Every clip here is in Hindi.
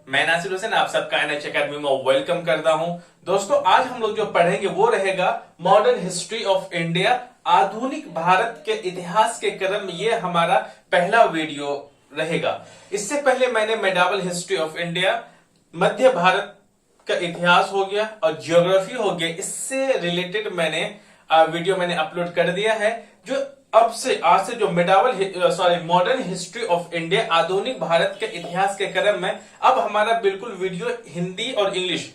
मैं नासिर हुसैन आप सबका एनएच अकेडमी में वेलकम करता हूं। दोस्तों आज हम लोग जो पढ़ेंगे वो रहेगा मॉडर्न हिस्ट्री ऑफ इंडिया, आधुनिक भारत के इतिहास के क्रम में ये हमारा पहला वीडियो रहेगा। इससे पहले मैंने मेडावल हिस्ट्री ऑफ इंडिया, मध्य भारत का इतिहास हो गया और ज्योग्राफी हो गया, इससे रिलेटेड मैंने वीडियो अपलोड कर दिया है। जो अब से आज से जो मॉडर्न हिस्ट्री ऑफ इंडिया, आधुनिक भारत के इतिहास के क्रम में अब हमारा बिल्कुल वीडियो हिंदी और इंग्लिश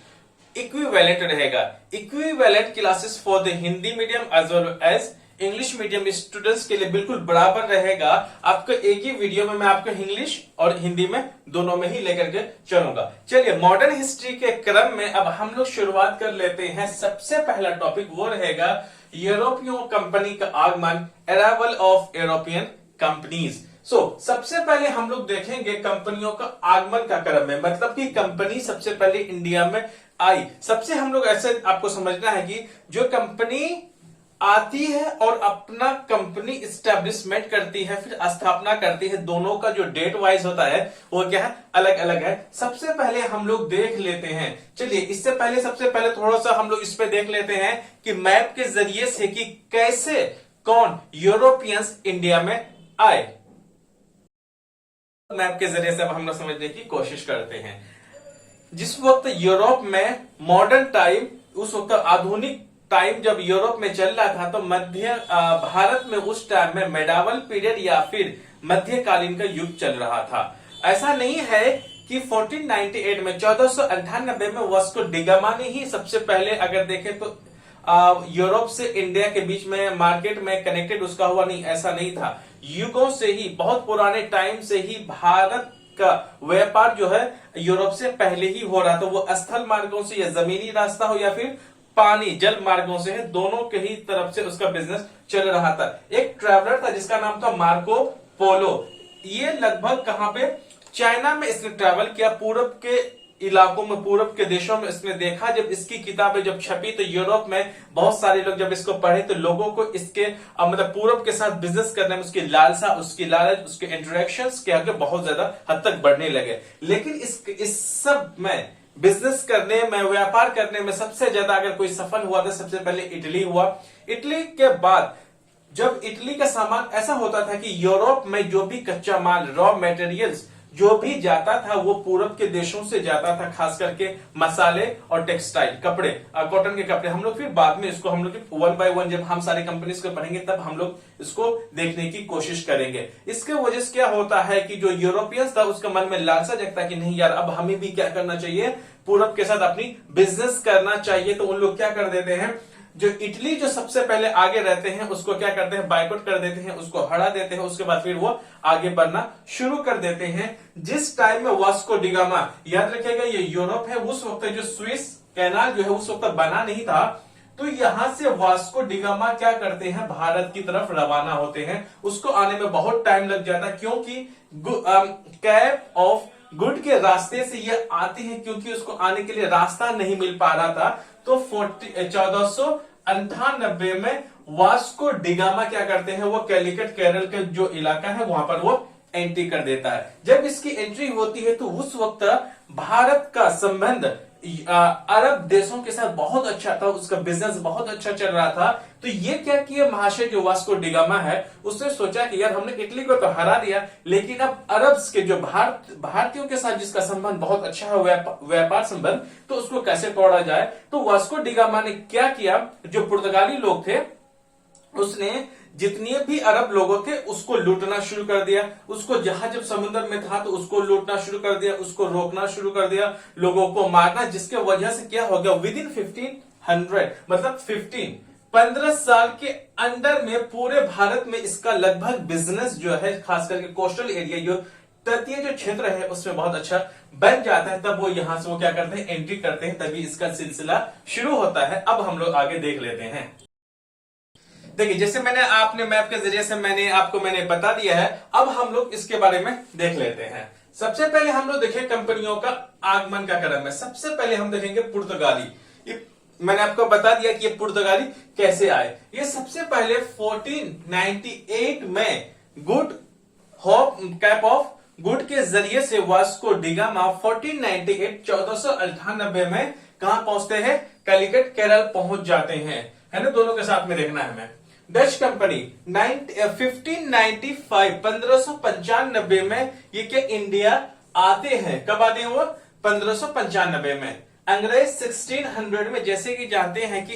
इक्विवेलेंट रहेगा। Equivalent classes for the Hindi medium as well as English medium students के लिए बिल्कुल बराबर रहेगा। आपको एक ही वीडियो में मैं आपको इंग्लिश और हिंदी में दोनों में ही लेकर के चलूंगा। चलिए मॉडर्न हिस्ट्री के क्रम में अब हम लोग शुरुआत कर लेते हैं। सबसे पहला टॉपिक वो रहेगा यूरोपियन कंपनी का आगमन, अराइवल ऑफ यूरोपियन कंपनीज। सबसे पहले हम लोग देखेंगे कंपनियों का आगमन का क्रम में, मतलब कि कंपनी सबसे पहले इंडिया में आई। सबसे हम लोग ऐसे आपको समझना है कि जो कंपनी आती है और अपना कंपनी इस्टेब्लिशमेंट करती है, फिर स्थापना करती है, दोनों का जो डेट वाइज होता है वो क्या है, अलग अलग है। सबसे पहले हम लोग देख लेते हैं। चलिए इससे पहले सबसे पहले थोड़ा सा हम लोग इस पे देख लेते हैं कि मैप के जरिए से कि कैसे कौन यूरोपियंस इंडिया में आए। मैप के जरिए से अब हम लोग समझने की कोशिश करते हैं। जिस वक्त यूरोप में मॉडर्न टाइम, उस वक्त आधुनिक टाइम जब यूरोप में चल रहा था, तो मध्य भारत में उस टाइम में मेडावल पीरियड या फिर मध्यकालीन का युग चल रहा था। ऐसा नहीं है कि 1498 में 1498 में वास्को डिगामा ने ही सबसे पहले, अगर देखें तो यूरोप से इंडिया के बीच में मार्केट में कनेक्टेड उसका हुआ, नहीं, ऐसा नहीं था। युगों से ही, बहुत पुराने टाइम से ही भारत का व्यापार जो है यूरोप से पहले ही हो रहा था। वो स्थल मार्गों से या जमीनी रास्ता हो या फिर पानी जल मार्गों से है, दोनों के ही तरफ से उसका बिजनेस चल रहा था। एक ट्रैवलर था जिसका नाम था मार्को पोलो। ये लगभग कहां पे, चाइना में इसने ट्रैवल किया। पूरब के इलाकों में, पूरब के देशों में इसने देखा। जब इसकी किताबें जब छपी तो यूरोप में बहुत सारे लोग जब इसको पढ़े तो लोगों को इसके मतलब पूरब के साथ बिजनेस करने में उसकी लालसा, उसकी लालच, उसके इंटरेक्शंस के आगे बहुत ज्यादा हद तक बढ़ने लगे। लेकिन इस सब में बिजनेस करने में, व्यापार करने में सबसे ज्यादा अगर कोई सफल हुआ तो सबसे पहले इटली हुआ। इटली के बाद जब इटली का सामान ऐसा होता था कि यूरोप में जो भी कच्चा माल, रॉ मटेरियल्स जो भी जाता था वो पूरब के देशों से जाता था, खास करके मसाले और टेक्सटाइल, कपड़े, कॉटन के कपड़े। हम लोग फिर बाद में इसको हम लोग वन बाय वन जब हम सारे कंपनीज को पढ़ेंगे तब हम लोग इसको देखने की कोशिश करेंगे। इसके वजह से क्या होता है कि जो यूरोपियंस था उसके मन में लालसा जगता कि नहीं यार, अब हमें भी क्या करना चाहिए, पूरब के साथ अपनी बिजनेस करना चाहिए। तो उन लोग क्या कर देते हैं, जो इटली जो सबसे पहले आगे रहते हैं उसको क्या करते हैं, बायकॉट कर देते हैं, उसको हटा देते हैं। उसके बाद फिर वो आगे बढ़ना शुरू कर देते हैं। जिस टाइम में वास्को डिगामा, याद रखिएगा ये यूरोप है, उस वक्त जो स्विस कैनाल जो है उस वक्त बना नहीं था, तो यहां से वास्को डिगामा क्या करते हैं, भारत की तरफ रवाना होते हैं। उसको आने में बहुत टाइम लग जाता है क्योंकि कैप ऑफ गुड के रास्ते से ये आते हैं, क्योंकि उसको आने के लिए रास्ता नहीं मिल पा रहा था। तो 1498 में वास्को डिगामा क्या करते हैं, वो कैलिकट केरल का जो इलाका है वहां पर वो एंट्री कर देता है। जब इसकी एंट्री होती है तो उस वक्त भारत का संबंध अरब देशों के साथ बहुत अच्छा था, उसका बिजनेस बहुत अच्छा चल रहा था। तो ये क्या किया महाशय, जो वास्को डिगामा है उसने सोचा कि यार हमने इटली को तो हरा दिया, लेकिन अब अरब के जो भारतीयों के साथ जिसका संबंध बहुत अच्छा है, व्यापार संबंध, तो उसको कैसे तोड़ा जाए। तो वास्को डिगामा ने क्या किया, जो पुर्तगाली लोग थे उसने जितने भी अरब लोगों थे उसको लूटना शुरू कर दिया। उसको जहां जब समुद्र में था तो उसको लूटना शुरू कर दिया, उसको रोकना शुरू कर दिया, लोगों को मारना। जिसके वजह से क्या हो गया, विद इन 1500 मतलब 15 साल के अंदर में पूरे भारत में इसका लगभग बिजनेस जो है, खास करके कोस्टल एरिया, जो तटीय जो क्षेत्र है उसमें बहुत अच्छा बन जाता है। तब वो यहां से वो क्या करते हैं, एंट्री करते हैं, तभी इसका सिलसिला शुरू होता है। अब हम लोग आगे देख लेते हैं। देखिए जैसे आपने मैप के जरिए से मैंने बता दिया है, अब हम लोग इसके बारे में देख लेते हैं। सबसे पहले हम लोग देखें कंपनियों का आगमन का क्रम है। सबसे पहले हम देखेंगे पुर्तगाली। ये मैंने आपको बता दिया कि ये पुर्तगाली कैसे आए। ये सबसे पहले 1498 में good hope cap of good के जरिए से वास्को डिगामा 1498 में कहां पहुंचते हैं? कलिकट केरल पहुंच जाते हैं, है ना। दोनों के साथ में देखना है हमें। डच कंपनी 1595 में ये क्या इंडिया आते हैं? कब आते हैं वो? 1595 में। अंग्रेज 1600 में, जैसे कि जानते हैं कि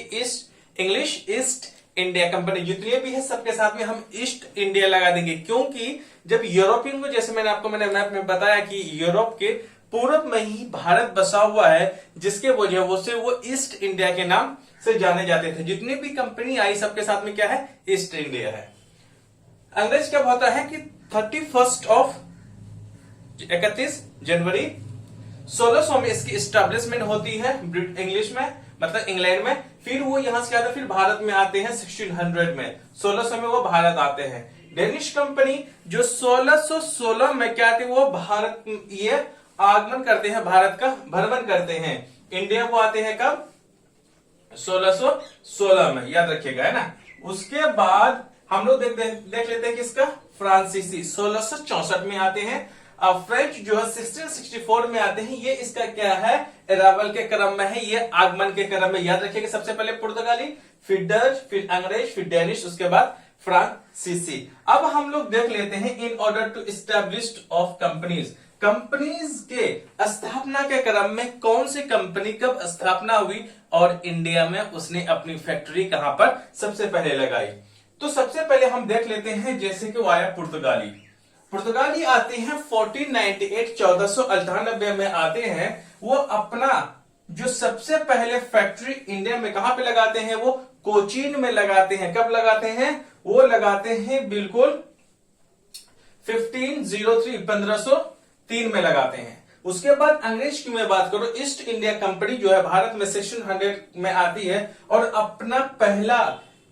इंग्लिश ईस्ट इंडिया कंपनी जितनी भी है सबके साथ में हम ईस्ट इंडिया लगा देंगे, क्योंकि जब यूरोपियन को, जैसे मैंने मैप में बताया कि यूरोप के पूरब में ही भारत बसा हुआ है, जिसके वजह से वो ईस्ट इंडिया के नाम से जाने जाते थे। जितनी भी कंपनी आई सबके साथ में क्या है? ईस्ट इंडिया है। अंग्रेज कब होता है कि 31 जनवरी 1600 में इसकी स्टैब्लिशमेंट होती है इंग्लिश में, मतलब इंग्लैंड में। फिर वो यहां से आते, फिर भारत में आते हैं 1600 में। 1600 में वो भारत आते हैं। डेनिश कंपनी जो 1616 में क्या आते, वो भारत ये आगमन करते हैं, भारत का भ्रमण करते हैं। इंडिया को आते हैं कब? 1616 में, याद रखिएगा, है ना। उसके बाद हम लोग देख लेते हैं किसका? फ्रांसीसी 1664 में आते हैं। अब फ्रेंच जो है 1664 में आते हैं। ये इसका क्या है? अराइवल के क्रम में है, ये आगमन के क्रम में। याद रखिएगा, सबसे पहले पुर्तगाली, फिर डच, फिर अंग्रेज, फिर डेनिश, उसके बाद फ्रांसीसी। अब हम लोग देख लेते हैं in order to establish of companies के स्थापना के क्रम में कौन सी कंपनी कब स्थापना हुई और इंडिया में उसने अपनी फैक्ट्री कहां पर सबसे पहले लगाई। तो सबसे पहले हम देख लेते हैं, जैसे कि वो आया पुर्तगाली आते हैं 1498 में आते हैं। वो अपना जो सबसे पहले फैक्ट्री इंडिया में कहां पे लगाते हैं? वो कोचीन में लगाते हैं। कब लगाते हैं? वो लगाते हैं बिल्कुल 1503 में लगाते हैं। उसके बाद अंग्रेज की मैं बात करूं, ईस्ट इंडिया कंपनी जो है भारत में 1600 में आती है और अपना पहला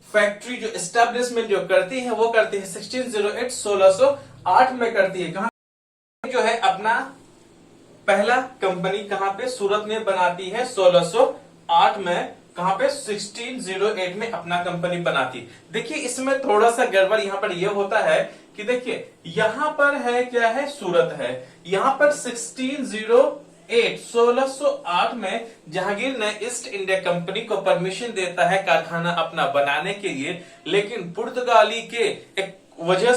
फैक्ट्री जो एस्टैब्लिशमेंट जो करती है वो करती है 1608 में करती है। कहां जो है अपना पहला कंपनी कहां पे? सूरत में बनाती है 1608 में। कहां पे? 1608 में अपना कंपनी बनाती। देखिए इसमें थोड़ा सा गड़बड़ यहां पर यह होता है कि देखिए यहां पर है क्या है? सूरत है। यहां पर 1608 में जहांगीर ने ईस्ट इंडिया कंपनी को परमिशन देता है कारखाना अपना बनाने के लिए, लेकिन पुर्तगाली की वजह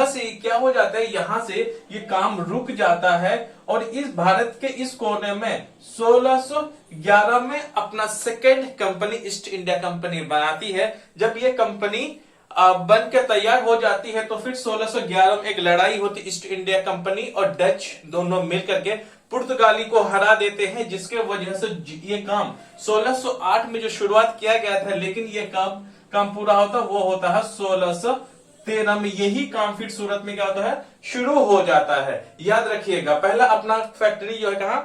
से क्या हो जाता है? यहां से ये काम रुक जाता है और इस भारत के इस कोने में 1611 में अपना second company east India company बनाती है। जब ये कंपनी बन के तैयार हो जाती है तो फिर 1611 में एक लड़ाई होती ईस्ट इंडिया कंपनी और डच दोनों मिलकर के पुर्तगाली को हरा देते हैं, जिसके वजह से ये काम 1608 में जो शुरुआत किया गया था, लेकिन ये काम पूरा होता वो होता है 1613 में। यही काम फिर सूरत में क्या होता है? शुरू हो जाता है। याद रखिएगा, पहला अपना फैक्ट्री जो है कहां?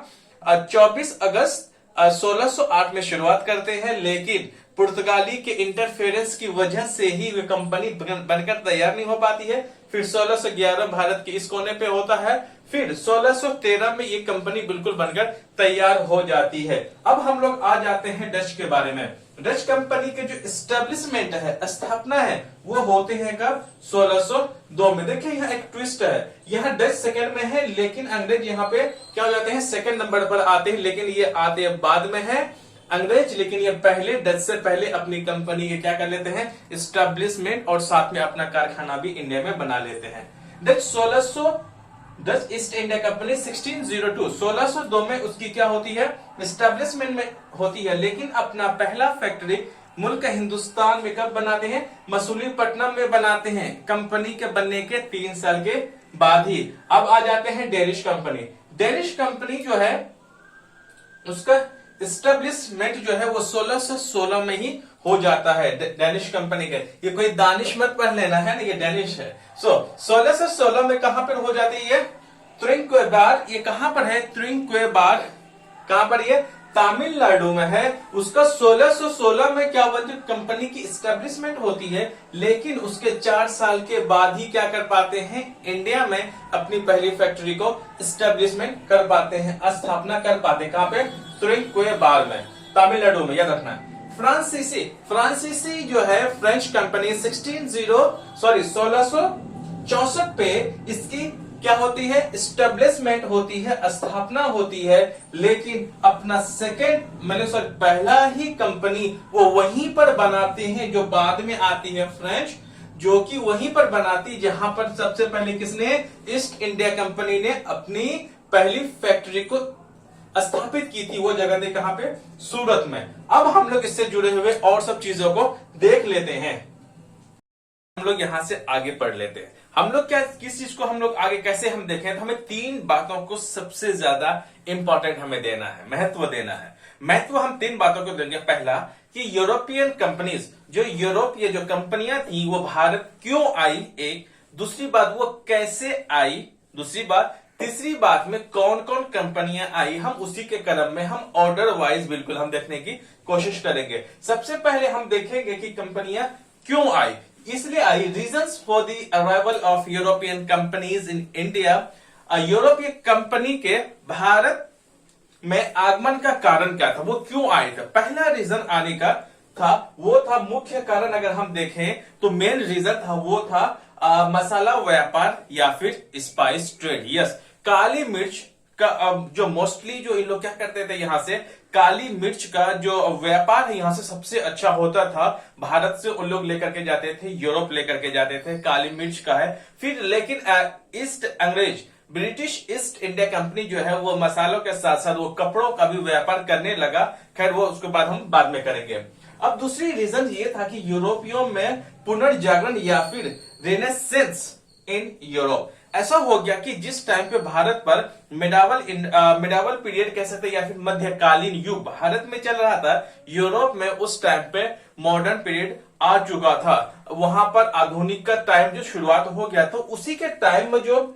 24 अगस्त 1608 में शुरुआत करते हैं, लेकिन पुर्तगाली के इंटरफेरेंस की वजह से ही वे कंपनी बनकर तैयार नहीं हो पाती है। फिर 1611 भारत के इस कोने पे होता है, फिर 1613 में ये कंपनी बिल्कुल बनकर तैयार हो जाती है। अब हम लोग आ जाते हैं डच के बारे में। डच कंपनी के जो एस्टेब्लिशमेंट है, स्थापना है, वो होते हैं कब? 1602 में। देखिए यहाँ एक ट्विस्ट है, यहाँ डच सेकंड में है, लेकिन अंग्रेज यहाँ पे क्या हो जाते हैं? सेकंड नंबर पर आते हैं, लेकिन ये आते बाद में है अंग्रेज, लेकिन ये पहले डच से पहले अपनी कंपनी के क्या कर लेते हैं? एस्टेब्लिशमेंट, और साथ में अपना कारखाना भी इंडिया में बना लेते हैं। डच ईस्ट इंडिया कंपनी 1602 में उसकी क्या होती है? एस्टेब्लिशमेंट में होती है, लेकिन अपना पहला फैक्ट्री मुल्क हिंदुस्तान में कब बनाते हैं? मसूलीपट्टनम में बनाते हैं, कंपनी के बनने के 3 साल के बाद ही। अब आ जाते हैं डेनिश कंपनी। डेनिश कंपनी जो है उसका एस्टेब्लिशमेंट जो है वो 1616 में ही हो जाता है। डेनिश कंपनी के, ये कोई दानिश मत पढ़ लेना है ना, ये डेनिश है। 1616 में कहां पर हो जाती है? त्रिंक्वेबार। ये कहां पर है? त्रिंक्वेबार कहां पर? ये तमिलनाडु में है। उसका 1616 में क्या बनती? कंपनी की एस्टेब्लिशमेंट होती है, लेकिन उसके 4 साल के बाद ही क्या कर पाते हैं? इंडिया में अपनी पहली फैक्ट्री को एस्टेब्लिशमेंट कर पाते हैं, स्थापना कर पाते हैं। कहां पे? त्रिंक्वेबार में, तमिलनाडु में, याद रखना। फ्रांसीसी जो है फ्रेंच कंपनी 1664 पे इसकी क्या होती है, स्टेब्लिशमेंट होती है, स्थापना होती है, लेकिन अपना पहला ही कंपनी वो वहीं पर बनाते हैं जो बाद में आती है फ्रेंच, जो कि वहीं पर बनाती जहां पर सबसे पहले किसने, ईस्ट इंडिया कंपनी ने अपनी पहली फैक्ट्री को स्थापित की थी। वो जगह थी कहां पे, सूरत में। अब हम लोग इससे जुड़े हुए और सब चीजों को देख लेते हैं। हम लोग यहां से आगे पढ़ लेते हैं। हम लोग क्या, किस चीज को हम लोग आगे कैसे हम देखें, तो हमें 3 बातों को सबसे ज्यादा इंपॉर्टेंट हमें देना है, महत्व देना है। महत्व हम 3 बातों को देंगे। पहला कि यूरोपियन कंपनीज, जो यूरोपीय जो कंपनियां थी वो भारत क्यों आई, एक। दूसरी बात वो कैसे आई, दूसरी बात। तीसरी बात में कौन कौन कंपनियां आई, हम उसी के क्रम में हम ऑर्डर वाइज बिल्कुल हम देखने की कोशिश करेंगे। सबसे पहले हम देखेंगे कि कंपनियां क्यों आई, इसलिए आई। Reasons for the arrival of European companies in India. यूरोपीय कंपनी के भारत में आगमन का कारण क्या था, वो क्यों आए थे। पहला रीजन आने का था, वो था मुख्य कारण अगर हम देखें तो मेन रीजन था, वो था मसाला व्यापार या फिर स्पाइस ट्रेड। यस, काली मिर्च का जो मोस्टली जो इन लोग क्या करते थे, यहां से काली मिर्च का जो व्यापार है यहां से सबसे अच्छा होता था। भारत से उन लोग लेकर के जाते थे, यूरोप लेकर के जाते थे, काली मिर्च का है। फिर लेकिन ईस्ट अंग्रेज ब्रिटिश ईस्ट इंडिया कंपनी जो है वो मसालों के साथ साथ वो कपड़ों का भी व्यापार करने लगा। खैर वो उसके बाद हम बाद में करेंगे। अब दूसरी रीजन ये था कि यूरोपियों में पुनर्जागरण या फिर रेनेसेंस इन यूरोप। ऐसा हो गया कि जिस टाइम पे भारत पर मिडावल पीरियड कह सकते हैं या फिर मध्यकालीन युग भारत में चल रहा था, यूरोप में उस टाइम पे मॉडर्न पीरियड आ चुका था। वहां पर आधुनिक का टाइम जो शुरुआत हो गया, तो उसी के टाइम में जो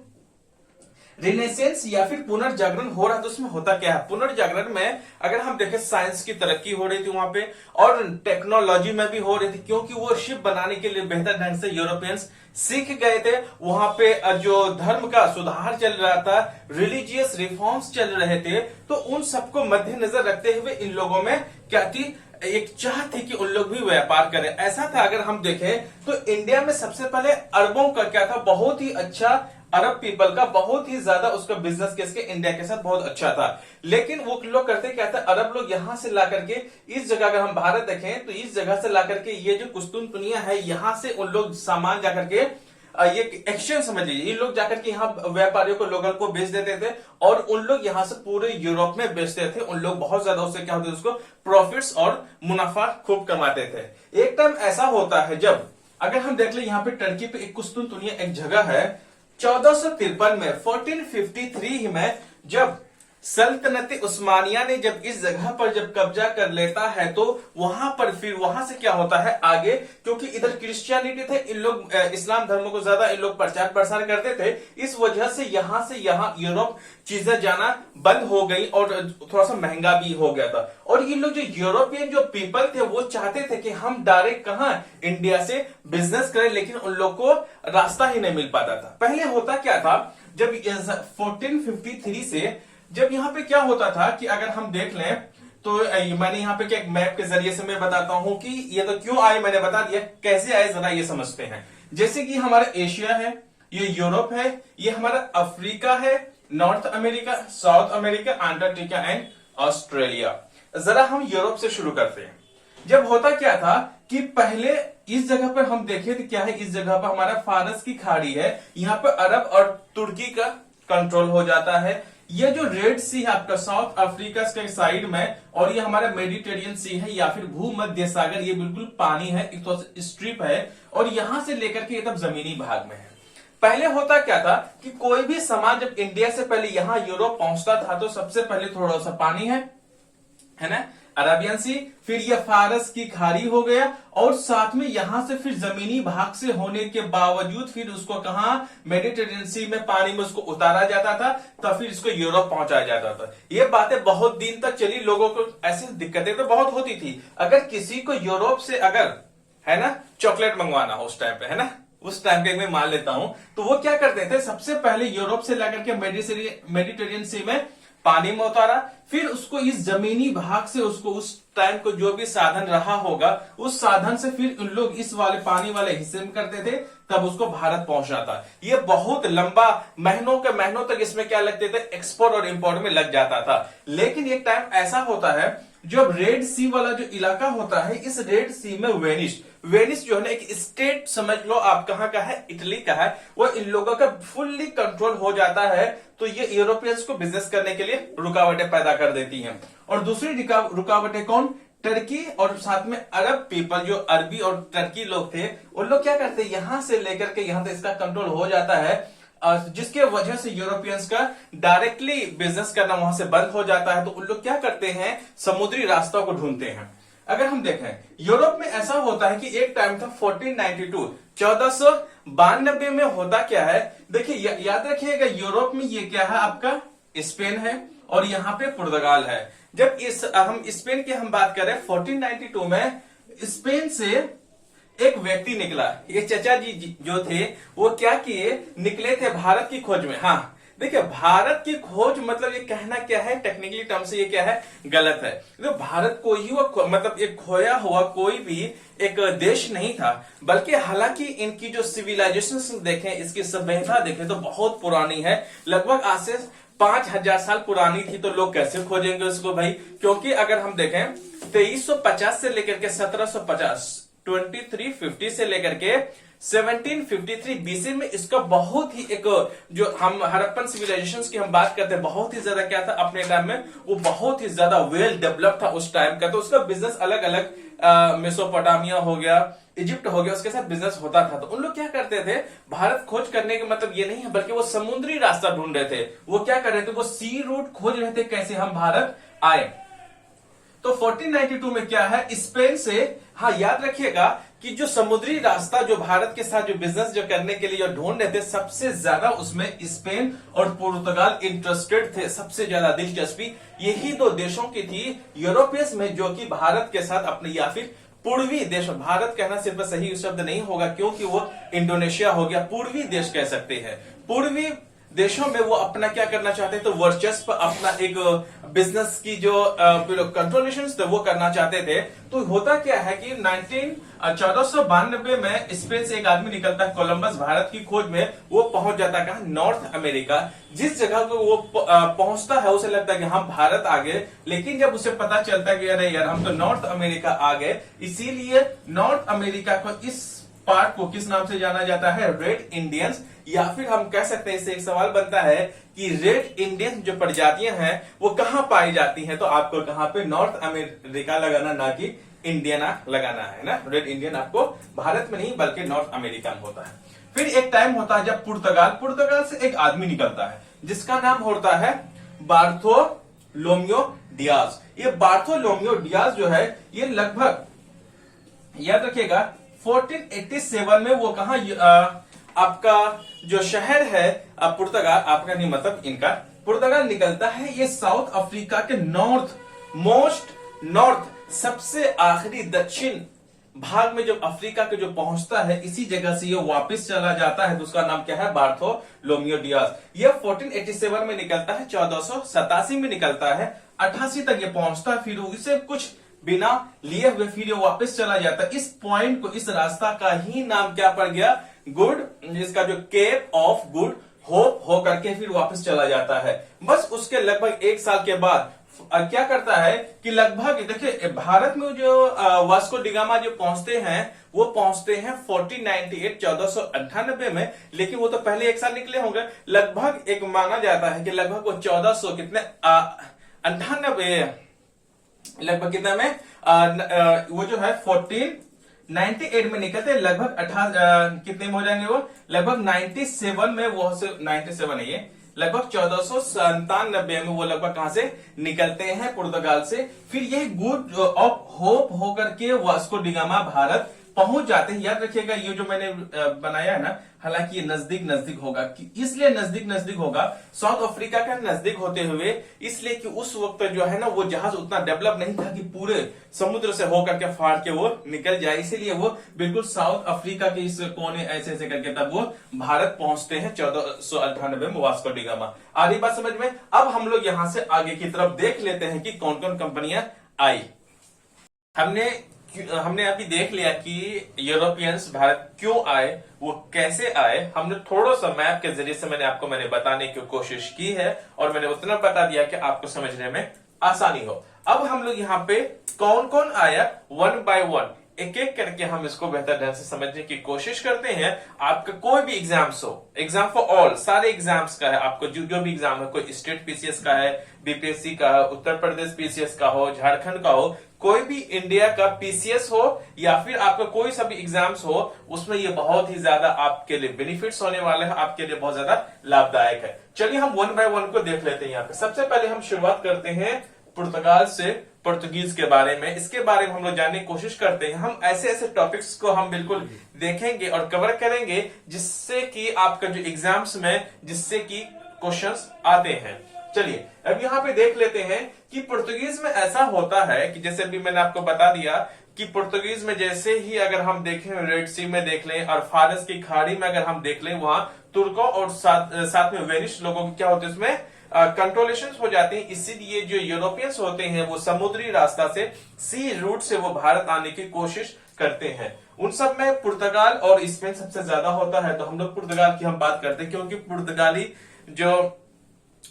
रिनेसेंस या फिर पुनर्जागरण हो रहा था, उसमें होता क्या है, पुनर्जागरण में अगर हम देखें साइंस की तरक्की हो रही थी वहां पे, और टेक्नोलॉजी में भी हो रही थी, क्योंकि वो शिप बनाने के लिए बेहतर ढंग से यूरोपियंस सीख गए थे। वहां पे जो धर्म का सुधार चल रहा था, रिलीजियस रिफॉर्म्स चल रहे थे, तो उन सबको मद्देनजर रखते हुए इन लोगों में क्या थी, एक चाह थी कि उन लोग भी व्यापार करें। ऐसा था अगर हम देखें तो इंडिया में सबसे पहले अरबों का क्या था, बहुत ही अच्छा, अरब पीपल का बहुत ही ज्यादा उसका बिजनेस किसके, इंडिया के साथ बहुत अच्छा था। लेकिन वो लोग करते क्या था, अरब लोग यहां से ला करके इस जगह, अगर हम भारत देखें तो इस जगह से ला करके ये जो कुस्तुनतुनिया है, यहां से उन लोग सामान जाकर के ये एक्सचेंज समझ लीजिए, इन लोग जाकर के यहाँ व्यापारियों को, लोगल को बेच देते थे, और उन लोग यहां से पूरे यूरोप में बेचते थे। उन लोग बहुत ज्यादा उससे क्या होता है, उसको प्रॉफिट्स और मुनाफा खूब कमाते थे। एक टाइम ऐसा होता है जब, अगर हम देख ले यहाँ पे टर्की पे एक कुस्तुनतुनिया एक जगह है, 1453 में 1453 में जब सल्तनत उस्मानिया ने जब इस जगह पर जब कब्जा कर लेता है, तो वहां पर फिर वहां से क्या होता है आगे, क्योंकि इधर क्रिश्चियनिटी थे, इन लोग इस्लाम धर्म को ज्यादा इन लोग प्रचार प्रसार करते थे, इस वजह से यहाँ यूरोप चीजें जाना बंद हो गई और थोड़ा सा महंगा भी हो गया था। और ये लोग जो यूरोपियन जो पीपल थे वो चाहते थे कि हम डायरेक्ट कहां, इंडिया से बिजनेस करें, लेकिन उन लोग को रास्ता ही नहीं मिल पाता था। पहले होता क्या था, जब 1453 से जब यहाँ पे क्या होता था कि अगर हम देख लें तो मैंने यहाँ पे क्या एक मैप के जरिए से मैं बताता हूं कि ये तो क्यों आए, मैंने बता दिया, कैसे आए जरा ये समझते हैं। जैसे कि हमारा एशिया है, ये यूरोप है, ये हमारा अफ्रीका है, north America, south America, Antarctica and Australia. जरा हम यूरोप से शुरू करते हैं। जब होता क्या था कि पहले इस जगह पर हम देखें तो क्या है, इस जगह पर हमारा फारस की खाड़ी है, यहाँ पर अरब और तुर्की का कंट्रोल हो जाता है। ये जो रेड सी है आपका साउथ अफ्रीका के साइड में, और ये हमारा मेडिटेरियन सी है या फिर भूमध्य सागर, ये बिल्कुल पानी है, एक तो स्ट्रिप है, और यहां से लेकर के ये तब जमीनी भाग में है। पहले होता क्या था कि कोई भी सामान जब इंडिया से पहले यहां यूरोप पहुंचता था, तो सबसे पहले थोड़ा सा पानी है ना, अरेबियन सी, फिर ये फारस की खाड़ी हो गया, और साथ में यहां से फिर जमीनी भाग से होने के बावजूद फिर उसको कहां, मेडिटेरियन सी में पानी में उसको उतारा जाता था, तब फिर इसको यूरोप पहुंचाया जाता था। ये बातें बहुत दिन तक चली, लोगों को ऐसी दिक्कतें तो बहुत होती थी। अगर किसी को यूरोप से अगर है ना चॉकलेट मंगवाना हो उस टाइम पे, है ना, उस टाइम के मैं मान लेता हूं, तो वो क्या करते थे, सबसे पहले यूरोप से लाकर के मेडिटेरियन सी में पानी में उतारा, फिर उसको इस जमीनी भाग से उसको उस टाइम को जो भी साधन रहा होगा उस साधन से फिर उन लोग इस वाले पानी वाले हिस्से में करते थे, तब उसको भारत पहुंचना था। ये बहुत लंबा महीनों के महीनों तक इसमें क्या लगते थे, एक्सपोर्ट और इंपोर्ट में लग जाता था। लेकिन एक टाइम ऐसा होता है जब रेड सी वाला जो इलाका होता है, इस रेड सी में वेनिस जो है ना एक स्टेट समझ लो आप, कहां का है, इटली का है, वो इन लोगों का फुल्ली कंट्रोल हो जाता है। तो ये यूरोपियंस को बिजनेस करने के लिए रुकावटें पैदा कर देती हैं। और दूसरी रुकावटें कौन, टर्की और साथ में अरब पीपल, जो अरबी और टर्की लोग थे, उन लोग क्या करते हैं, यहां से लेकर के यहां तक इसका कंट्रोल हो जाता है, जिसके वजह से यूरोपियंस का डायरेक्टली बिजनेस करना वहां से बंद हो जाता है। तो उन लोग क्या करते हैं, समुद्री रास्ता को ढूंढते हैं। अगर हम देखें यूरोप में ऐसा होता है कि एक टाइम था 1492 1492 में होता क्या है, देखिए याद रखिएगा, यूरोप में ये क्या है आपका, स्पेन है और यहाँ पे पुर्तगाल है। जब हम स्पेन की हम बात करें 1492 में स्पेन से एक व्यक्ति निकला, ये चचा जी जो थे वो क्या किए, निकले थे भारत की खोज में। हाँ देखिए, भारत की खोज मतलब ये कहना क्या है, टेक्निकली टर्म से ये क्या है, गलत है। तो भारत को ही वो मतलब एक खोया हुआ कोई भी एक देश नहीं था, बल्कि हालांकि इनकी जो सिविलाइजेशन देखें, इसकी सभ्यता देखें तो बहुत पुरानी है, लगभग आज से 5000 साल पुरानी थी। तो लोग कैसे खोजेंगे उसको भाई, क्योंकि अगर हम देखें 2350 से लेकर के 1750 2350 से लेकर के 1753 बीसी में इसका बहुत ही एक, जो हम हड़प्पन सिविलाइजेशंस की हम बात करते हैं, बहुत ही ज्यादा क्या था अपने टाइम में, वो बहुत ही ज्यादा वेल डेवलप था उस टाइम का। तो उसका बिजनेस अलग अलग मेसोपोटामिया हो गया, इजिप्ट हो गया, उसके साथ बिजनेस होता था। तो उन लोग क्या करते थे, भारत खोज करने का मतलब ये नहीं है, बल्कि वो समुद्री रास्ता ढूंढ रहे थे। वो क्या कर रहे थे, वो सी रूट खोज रहे थे, कैसे हम भारत आए। तो 1492 में क्या है, स्पेन से, हाँ याद रखिएगा कि जो समुद्री रास्ता जो भारत के साथ जो बिजनेस जो करने के लिए जो ढूंढ रहे थे, सबसे ज्यादा उसमें स्पेन और पुर्तगाल इंटरेस्टेड थे, सबसे ज्यादा दिलचस्पी यही दो देशों की थी यूरोपियंस में, जो कि भारत के साथ अपने, या फिर पूर्वी देश, भारत कहना सिर्फ सही शब्द नहीं होगा क्योंकि वो इंडोनेशिया हो गया, पूर्वी देश कह सकते हैं, पूर्वी देशों में वो अपना क्या करना चाहते थे, तो वर्चस्व, अपना एक बिजनेस की जो कंट्रोलेशन थे वो करना चाहते थे। तो होता क्या है कि 1492 में स्पेन से एक आदमी निकलता है, कोलंबस, भारत की खोज में वो पहुंच जाता है कहा, नॉर्थ अमेरिका। जिस जगह को वो पहुंचता है उसे लगता है कि हम भारत आ गए, लेकिन जब उसे पता चलता है कि अरे यार हम तो नॉर्थ अमेरिका आ गए, इसीलिए नॉर्थ अमेरिका को, इस पार्ट को किस नाम से जाना जाता है, रेड इंडियंस। या फिर हम कह सकते हैं, इससे एक सवाल बनता है कि रेड इंडियन जो प्रजातियां हैं वो कहां पाई जाती हैं, तो आपको कहां पे, नॉर्थ अमेरिका लगाना, ना कि इंडियाना लगाना है ना। रेड इंडियन आपको भारत में नहीं बल्कि नॉर्थ अमेरिका में होता है। फिर एक टाइम होता है जब पुर्तगाल से एक आदमी निकलता है जिसका नाम होता है बार्थोलोम्यो डियाज। ये बार्थोलोम्यो डियाज जो है, ये लगभग याद रखिएगा 1487 में वो कहा, आपका जो शहर है पुर्तगाल, आपका नहीं मतलब इनका, पुर्तगाल निकलता है, ये साउथ अफ्रीका के नॉर्थ सबसे आखिरी दक्षिण भाग में जब अफ्रीका के जो पहुंचता है, इसी जगह से ये वापस चला जाता है। तो उसका नाम क्या है, बार्थोलोम्यो डियाज। ये 1487 में निकलता है, 1487 में निकलता है, 88 तक ये पहुंचता है, फिर उसे कुछ बिना लिए हुए फिर ये वापस चला जाता है। इस पॉइंट को, इस रास्ता का ही नाम क्या पड़ गया, गुड, जिसका जो केप ऑफ गुड होप हो करके फिर वापस चला जाता है। बस उसके लगभग एक साल के बाद क्या करता है कि लगभग देखिए, भारत में जो वास्को डिगामा जो पहुंचते हैं वो पहुंचते हैं 1498 में, लेकिन वो तो पहले एक साल निकले होंगे। लगभग एक माना जाता है कि लगभग वो 1400 कितने 98 लगभग कितना में वो जो है 1498 में निकलते हैं, लगभग कितने में हो जाएंगे वो, लगभग 97 में, वो 97 है ये, लगभग 1497 में वो लगभग कहां से निकलते हैं, पुर्तगाल से। फिर ये गुड ऑफ होप होकर के वास्को डिगामा भारत पहुंच जाते हैं। याद रखिएगा ये जो मैंने बनाया है ना, हालांकि ये नजदीक होगा, इसलिए नजदीक होगा साउथ अफ्रीका का नजदीक होते हुए, इसलिए कि उस वक्त जो है ना वो जहाज उतना डेवलप नहीं था कि पूरे समुद्र से होकर के फाड़ के वो निकल जाए, इसीलिए वो बिल्कुल साउथ अफ्रीका के इस कोने ऐसे ऐसे करके तब वो भारत पहुंचते हैं 1498 में वास्को डिगामा। आ रही बात समझ में। अब हम लोग यहां से आगे की तरफ देख लेते हैं कि कौन कौन कंपनियां आई। हमने हमने अभी देख लिया कि यूरोपियंस भारत क्यों आए, वो कैसे आए। हमने थोड़ा सा मैप के जरिए से मैंने बताने की कोशिश की है और मैंने उतना बता दिया कि आपको समझने में आसानी हो। अब हम लोग यहाँ पे कौन कौन आया वन बाय वन एक एक करके हम इसको बेहतर ढंग से समझने की कोशिश करते हैं। आपका कोई भी एग्जाम्स हो, एग्जाम फॉर ऑल, सारे एग्जाम्स का है, आपको जो भी एग्जाम है, कोई स्टेट पीसीएस का है, बीपीएससी का है, उत्तर प्रदेश पीसीएस का हो, झारखंड का हो, कोई भी इंडिया का पीसीएस हो या फिर आपका कोई सा भी एग्जाम्स हो, उसमें ये बहुत ही ज्यादा आपके लिए बेनिफिट्स होने वाले हैं, आपके लिए बहुत ज्यादा लाभदायक है। चलिए हम वन बाय वन को देख लेते हैं। यहाँ पे सबसे पहले हम शुरुआत करते हैं पुर्तगाल से, पुर्तगीज के बारे में। इसके बारे में हम लोग जानने की कोशिश करते हैं। हम ऐसे ऐसे टॉपिक्स को हम बिल्कुल देखेंगे और कवर करेंगे जिससे कि आपका जो एग्जाम्स में जिससे कि क्वेश्चंस आते हैं। चलिए अब यहाँ पे देख लेते हैं कि पुर्तगीज में ऐसा होता है कि जैसे अभी मैंने आपको बता दिया कि पुर्तगीज में जैसे ही अगर हम देखें, रेड सी में देख लें और फारस की खाड़ी में अगर हम देख लें, वहां तुर्कों और साथ में वेनिश लोगों की क्या होते हैं, उसमें कंट्रोलेशन हो जाते हैं। इसीलिए जो यूरोपियंस होते हैं वो समुद्री रास्ता से, सी रूट से वो भारत आने की कोशिश करते हैं। उन सब में पुर्तगाल और स्पेन सबसे ज्यादा होता है। तो हम लोग पुर्तगाल की हम बात करते हैं क्योंकि पुर्तगाली जो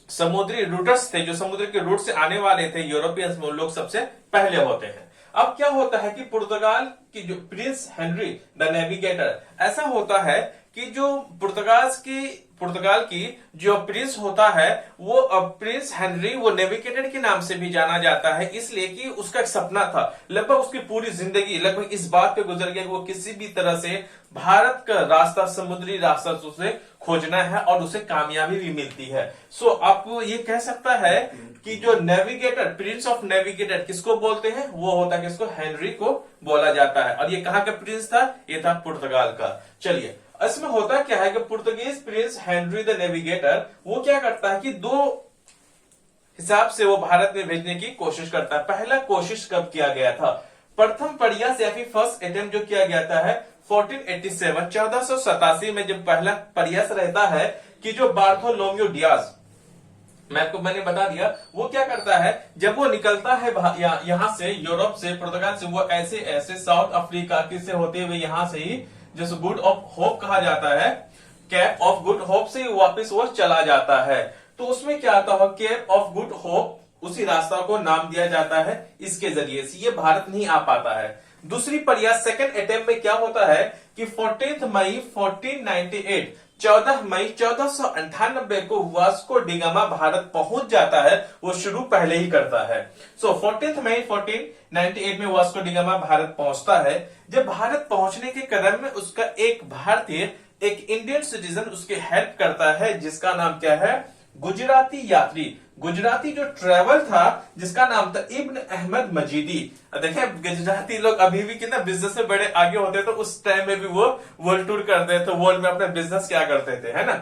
समुद्री रूटर्स थे, जो समुद्र के रूट से आने वाले थे यूरोपियंस में, उन लोग सबसे पहले होते हैं। अब क्या होता है कि पुर्तगाल की जो प्रिंस हेनरी द नेविगेटर, ऐसा होता है कि जो पुर्तगाल की जो प्रिंस होता है वो प्रिंस हेनरी, वो नेविगेटर के नाम से भी जाना जाता है, इसलिए कि उसका एक सपना था, लगभग उसकी पूरी जिंदगी लगभग इस बात पे गुजर गया कि वो किसी भी तरह से भारत का रास्ता, समुद्री रास्ता उसे खोजना है और उसे कामयाबी भी मिलती है। सो आपको ये कह सकता है कि जो नेविगेटर, प्रिंस ऑफ नेविगेटर किसको बोलते हैं, वो होता है किसको, हेनरी को बोला जाता है। और ये कहां का प्रिंस था, ये था पुर्तगाल का। चलिए इसमें होता क्या है कि Portuguese Prince Henry the navigator वो क्या करता है कि दो हिसाब से वो भारत में भेजने की कोशिश करता है। पहला कोशिश कब किया गया था, प्रथम प्रयास या फिर फर्स्ट अटेम्प्ट जो किया गया था है 1487, 1487 में जब पहला प्रयास रहता है कि जो बार्थोलोम्यू डियाज, मैंने बता दिया, वो क्या करता है जब वो निकलता है यहां से, यूरोप से, पुर्तगाल से, वो ऐसे साउथ अफ्रीका से होते हुए यहां से ही जिस गुड ऑफ होप कहा जाता है, कैप ऑफ गुड होप से वापस वो चला जाता है। तो उसमें क्या आता है, कैप ऑफ गुड होप, उसी रास्ता को नाम दिया जाता है इसके जरिए से। ये भारत नहीं आ पाता है। दूसरी प्रयास सेकंड अटेम्प्ट में क्या होता है कि 14 मई 1498, 14 मई 1498 को वास्को डिगामा भारत पहुंच जाता है। वो शुरू पहले ही करता है। 14 मई 1498 में वास्को डिगामा भारत पहुंचता है। जब भारत पहुंचने के क्रम में उसका एक भारतीय, एक इंडियन सिटीजन उसके हेल्प करता है, जिसका नाम क्या है, गुजराती यात्री, गुजराती जो ट्रेवल था जिसका नाम था इब्न अहमद मजीदी। देखिए गुजराती लोग अभी भी कितना बिजनेस में बड़े आगे होते, तो उस टाइम में भी वो वर्ल्ड टूर करते थे, वर्ल्ड में अपना बिजनेस क्या करते थे, है ना।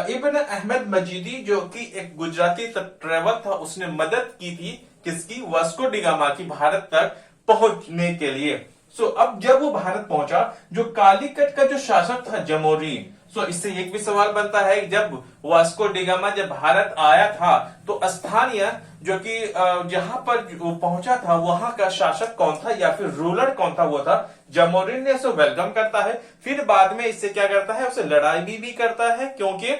इब्न अहमद मजीदी जो कि एक गुजराती ट्रेवल था, उसने मदद की थी किसकी, वास्को डिगामा की भारत तक पहुंचने के लिए। अब जब वो भारत पहुंचा, जो कालीकट का जो शासक था जमोरीन, इससे एक भी सवाल बनता है, जब वास्को डिगामा जब भारत आया था तो स्थानीय जो कि जहां पर वो पहुंचा था वहां का शासक कौन था या फिर रूलर कौन था, वो था जमोरीन ने इसे वेलकम करता है। फिर बाद में इससे क्या करता है, उसे लड़ाई भी करता है, क्योंकि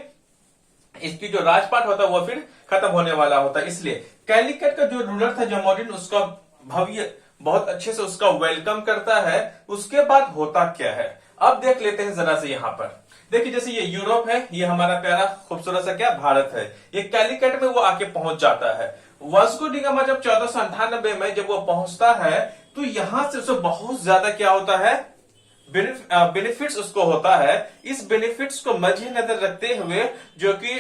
इसकी जो राजपाट होता है वो फिर खत्म होने वाला होता है। इसलिए कैलिकट का जो रूलर था जमोरीन, उसका भव्य बहुत अच्छे से उसका वेलकम करता है। उसके बाद होता क्या है, अब देख लेते हैं जरा से। यहाँ पर देखिए, जैसे ये यूरोप है, ये हमारा प्यारा खूबसूरत सा क्या भारत है, ये कैलिकट में वो आके पहुंच जाता है। वास्को डिगामा जब 1498 में जब वो पहुंचता है, तो यहां से उसे बहुत ज्यादा क्या होता है, बेनिफिट्स उसको होता है। इस बेनिफिट्स को मद्देनजर रखते हुए जो कि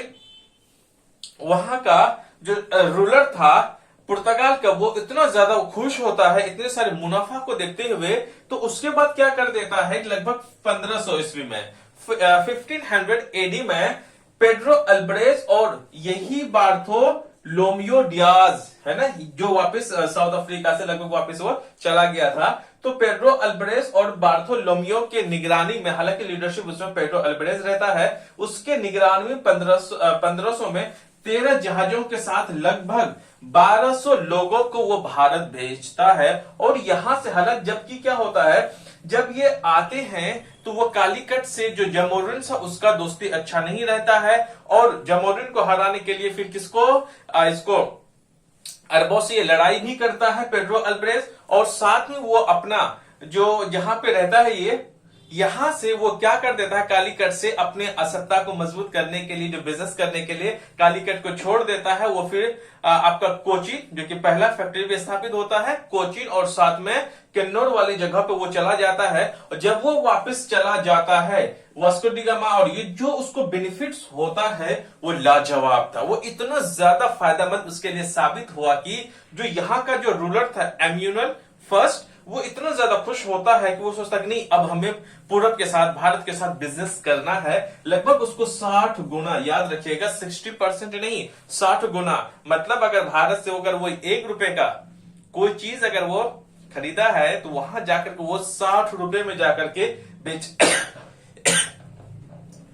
वहां का जो रूलर था पुर्तगाल का, वो इतना ज्यादा खुश होता है इतने सारे मुनाफा को देखते हुए, तो उसके बाद क्या कर देता है, लगभग 1500 ईस्वी में 1500 एडी में पेड्रो अल्बरेज और यही बार्थोलोम्यू डियाज है ना, जो वापस साउथ अफ्रीका से लगभग वापस वो चला गया था। तो पेड्रो अल्बरेज और बार्थोलोम्यू के निगरानी में, हालांकि लीडरशिप उसमें पेड्रो अल्बरेज रहता है, उसके निगरानी में 1500 में 13 जहाजों के साथ लगभग 1200 लोगों को वो भारत भेजता है। और यहां से हालांकि जबकि क्या होता है, जब ये आते हैं तो वो कालीकट से जो जमोरिन था उसका दोस्ती अच्छा नहीं रहता है, और जमोरिन को हराने के लिए फिर किसको इसको अरबों से ये लड़ाई भी करता है पेड्रो अल्ब्रेस। और साथ में वो अपना जो यहां पे रहता है ये, यहां से वो क्या कर देता है, कालीकट से अपने असत्ता को मजबूत करने के लिए, जो बिजनेस करने के लिए कालीकट को छोड़ देता है। वो फिर आपका कोचीन, जो कि पहला फैक्ट्री भी स्थापित होता है कोचीन, और साथ में किन्नौर वाली जगह पे वो चला जाता है। और जब वो वापस चला जाता है वास्को डी गामा, और ये जो उसको बेनिफिट्स होता है वो लाजवाब था, वो इतना ज्यादा फायदेमंद उसके लिए साबित हुआ कि जो यहाँ का जो रूलर था एम्यूनल फर्स्ट, वो इतना ज्यादा खुश होता है कि वो सोचता कि नहीं, अब हमें पूरब के साथ, भारत के साथ बिजनेस करना है। लगभग उसको 60 गुना, याद रखिएगा 60% नहीं 60 गुना, मतलब अगर भारत से अगर वो 1 रुपए का कोई चीज अगर वो खरीदा है तो वहां जाकर के वो 60 रुपए में जाकर के बेच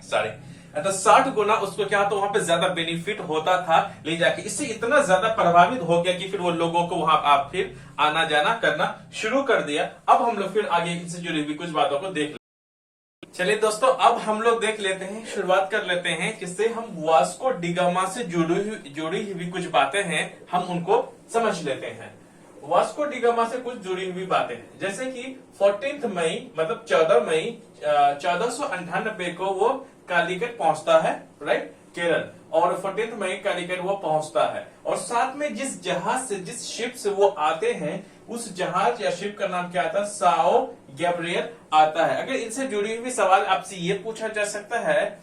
सॉरी तो 60 गुना उसको क्या, तो वहां पे ज्यादा बेनिफिट होता था ले जाके। इससे इतना ज्यादा प्रभावित हो गया कि फिर वो लोगों को वहां आप फिर आना जाना करना शुरू कर दिया। अब हम लोग फिर आगे इनसे जुड़ी हुई कुछ बातों को देख लेते। चलिए दोस्तों, अब हम लोग देख लेते हैं, शुरुआत कर लेते हैं किससे, हम वास्को डी गामा से जुड़ी हुई कुछ बातें हैं, हम उनको समझ लेते हैं। वास्को डी गामा से कुछ जुड़ी हुई बातें हैं, जैसे कि 14 मई मतलब 14 मई 1498 को वो कालीकट पहुंचता है, राइट, केरल, और 14 मई कालीकट वो पहुंचता है। और साथ में जिस जहाज से, जिस शिप से वो आते हैं, उस जहाज या शिप का नाम क्या आता है, साओ गैब्रियल आता है। अगर इनसे जुड़ी हुई सवाल आपसे ये पूछा जा सकता है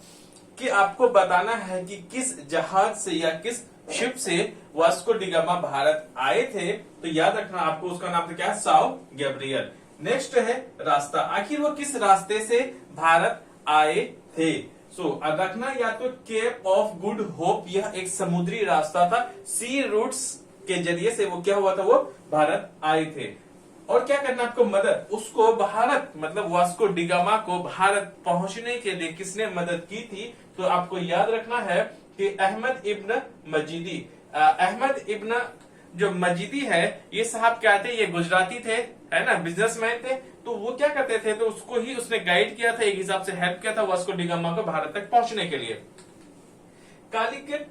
कि आपको बताना है कि किस जहाज से या किस शिप से वास्को डी गामा भारत आए थे, तो याद रखना आपको उसका नाम था क्या, साओ गैब्रियल। नेक्स्ट है रास्ता, आखिर वो किस रास्ते से भारत आए थे। रखना या तो केप ऑफ गुड होप, यह एक समुद्री रास्ता था, सी रूट्स के जरिए से वो क्या हुआ था, वो भारत आए थे। और क्या करना आपको, मदद, उसको भारत मतलब वास्को डी गामा को भारत पहुंचने के लिए किसने मदद की थी, तो आपको याद रखना है कि अहमद इब्न मजीदी। अहमद इब्न जो मजीदी है, ये साहब क्या थे, ये गुजराती थे, है ना, बिजनेसमैन थे। तो वो क्या करते थे, तो उसको ही उसने गाइड किया था, एक हिसाब से हेल्प किया था वास्को डी गामा को भारत तक पहुंचने के लिए। कालीकट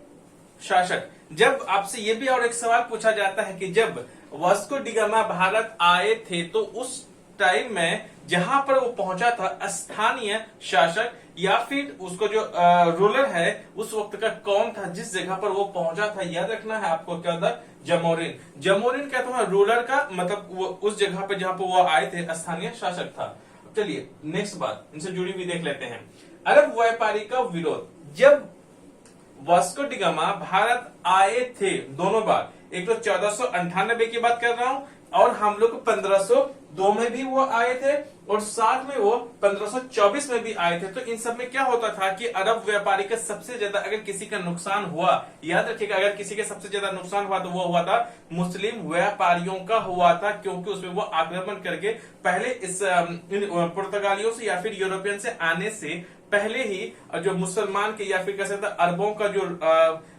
शासक, जब आपसे ये भी और एक सवाल पूछा जाता है कि जब वास्को डी गामा भारत आए थे तो उस टाइम में जहां पर वो पहुंचा था, स्थानीय शासक या फिर उसको जो रूलर है उस वक्त का कौन था, जिस जगह पर वो पहुंचा था, याद रखना है आपको क्या था, जमोरिन। जमोरिन क्या था, रूलर का मतलब वो उस जगह पे जहां पर वो आए थे स्थानीय शासक था। चलिए नेक्स्ट बात इनसे जुड़ी हुई देख लेते हैं। अरब व्यापारी का विरोध, जब वास्को डी गामा भारत आए थे दोनों बार, एक तो 1498 की बात कर रहा हूं, और हम लोग 1502 में भी वो आए थे, और साथ में वो 1524 में भी आए थे। तो इन सब में क्या होता था कि अरब व्यापारी का सबसे ज्यादा अगर किसी का नुकसान हुआ, याद रखिएगा, अगर किसी का सबसे ज्यादा नुकसान हुआ तो वो हुआ था मुस्लिम व्यापारियों का हुआ था, क्योंकि उसमें वो आक्रमण करके पहले इस पुर्तगालियों से या फिर यूरोपियन से आने से पहले ही जो मुसलमान के या फिर कह सकते अरबों का जो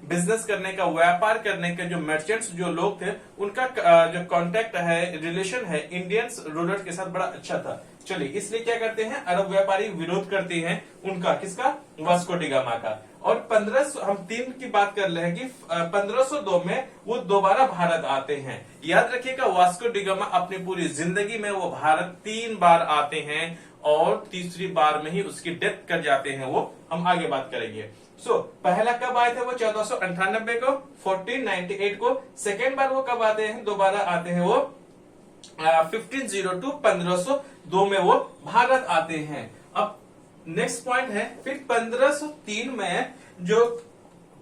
बिजनेस करने का, व्यापार करने के जो मर्चेंट्स जो लोग थे, उनका जो कांटेक्ट है, रिलेशन है इंडियंस रूलर्स के साथ बड़ा अच्छा था। चलिए इसलिए क्या करते हैं, अरब व्यापारी विरोध करते हैं उनका, किसका, वास्को डी गामा का। और 1500 हम 3 की बात कर रहे हैं कि 1502 में वो दोबारा भारत आते हैं। याद रखिएगा वास्को डी गामा अपनी पूरी जिंदगी में वो भारत 3 बार आते हैं, और तीसरी बार में ही उसकी डेथ कर जाते हैं, वो हम आगे बात करेंगे। पहला कब आए थे वो 1498 को, 1498 को। सेकेंड बार वो कब आते हैं, दोबारा आते हैं वो 1502 1502 में वो भारत आते हैं। अब नेक्स्ट पॉइंट है, फिर 1503 में जो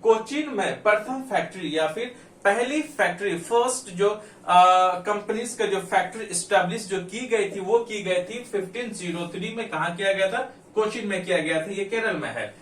कोचीन में प्रथम फैक्ट्री या फिर पहली फैक्ट्री, फर्स्ट जो कंपनीज का जो फैक्ट्री स्टैब्लिश जो की गई थी, वो की गई थी 1503 में। कहा किया गया था, कोचीन में किया गया था, ये केरल में है।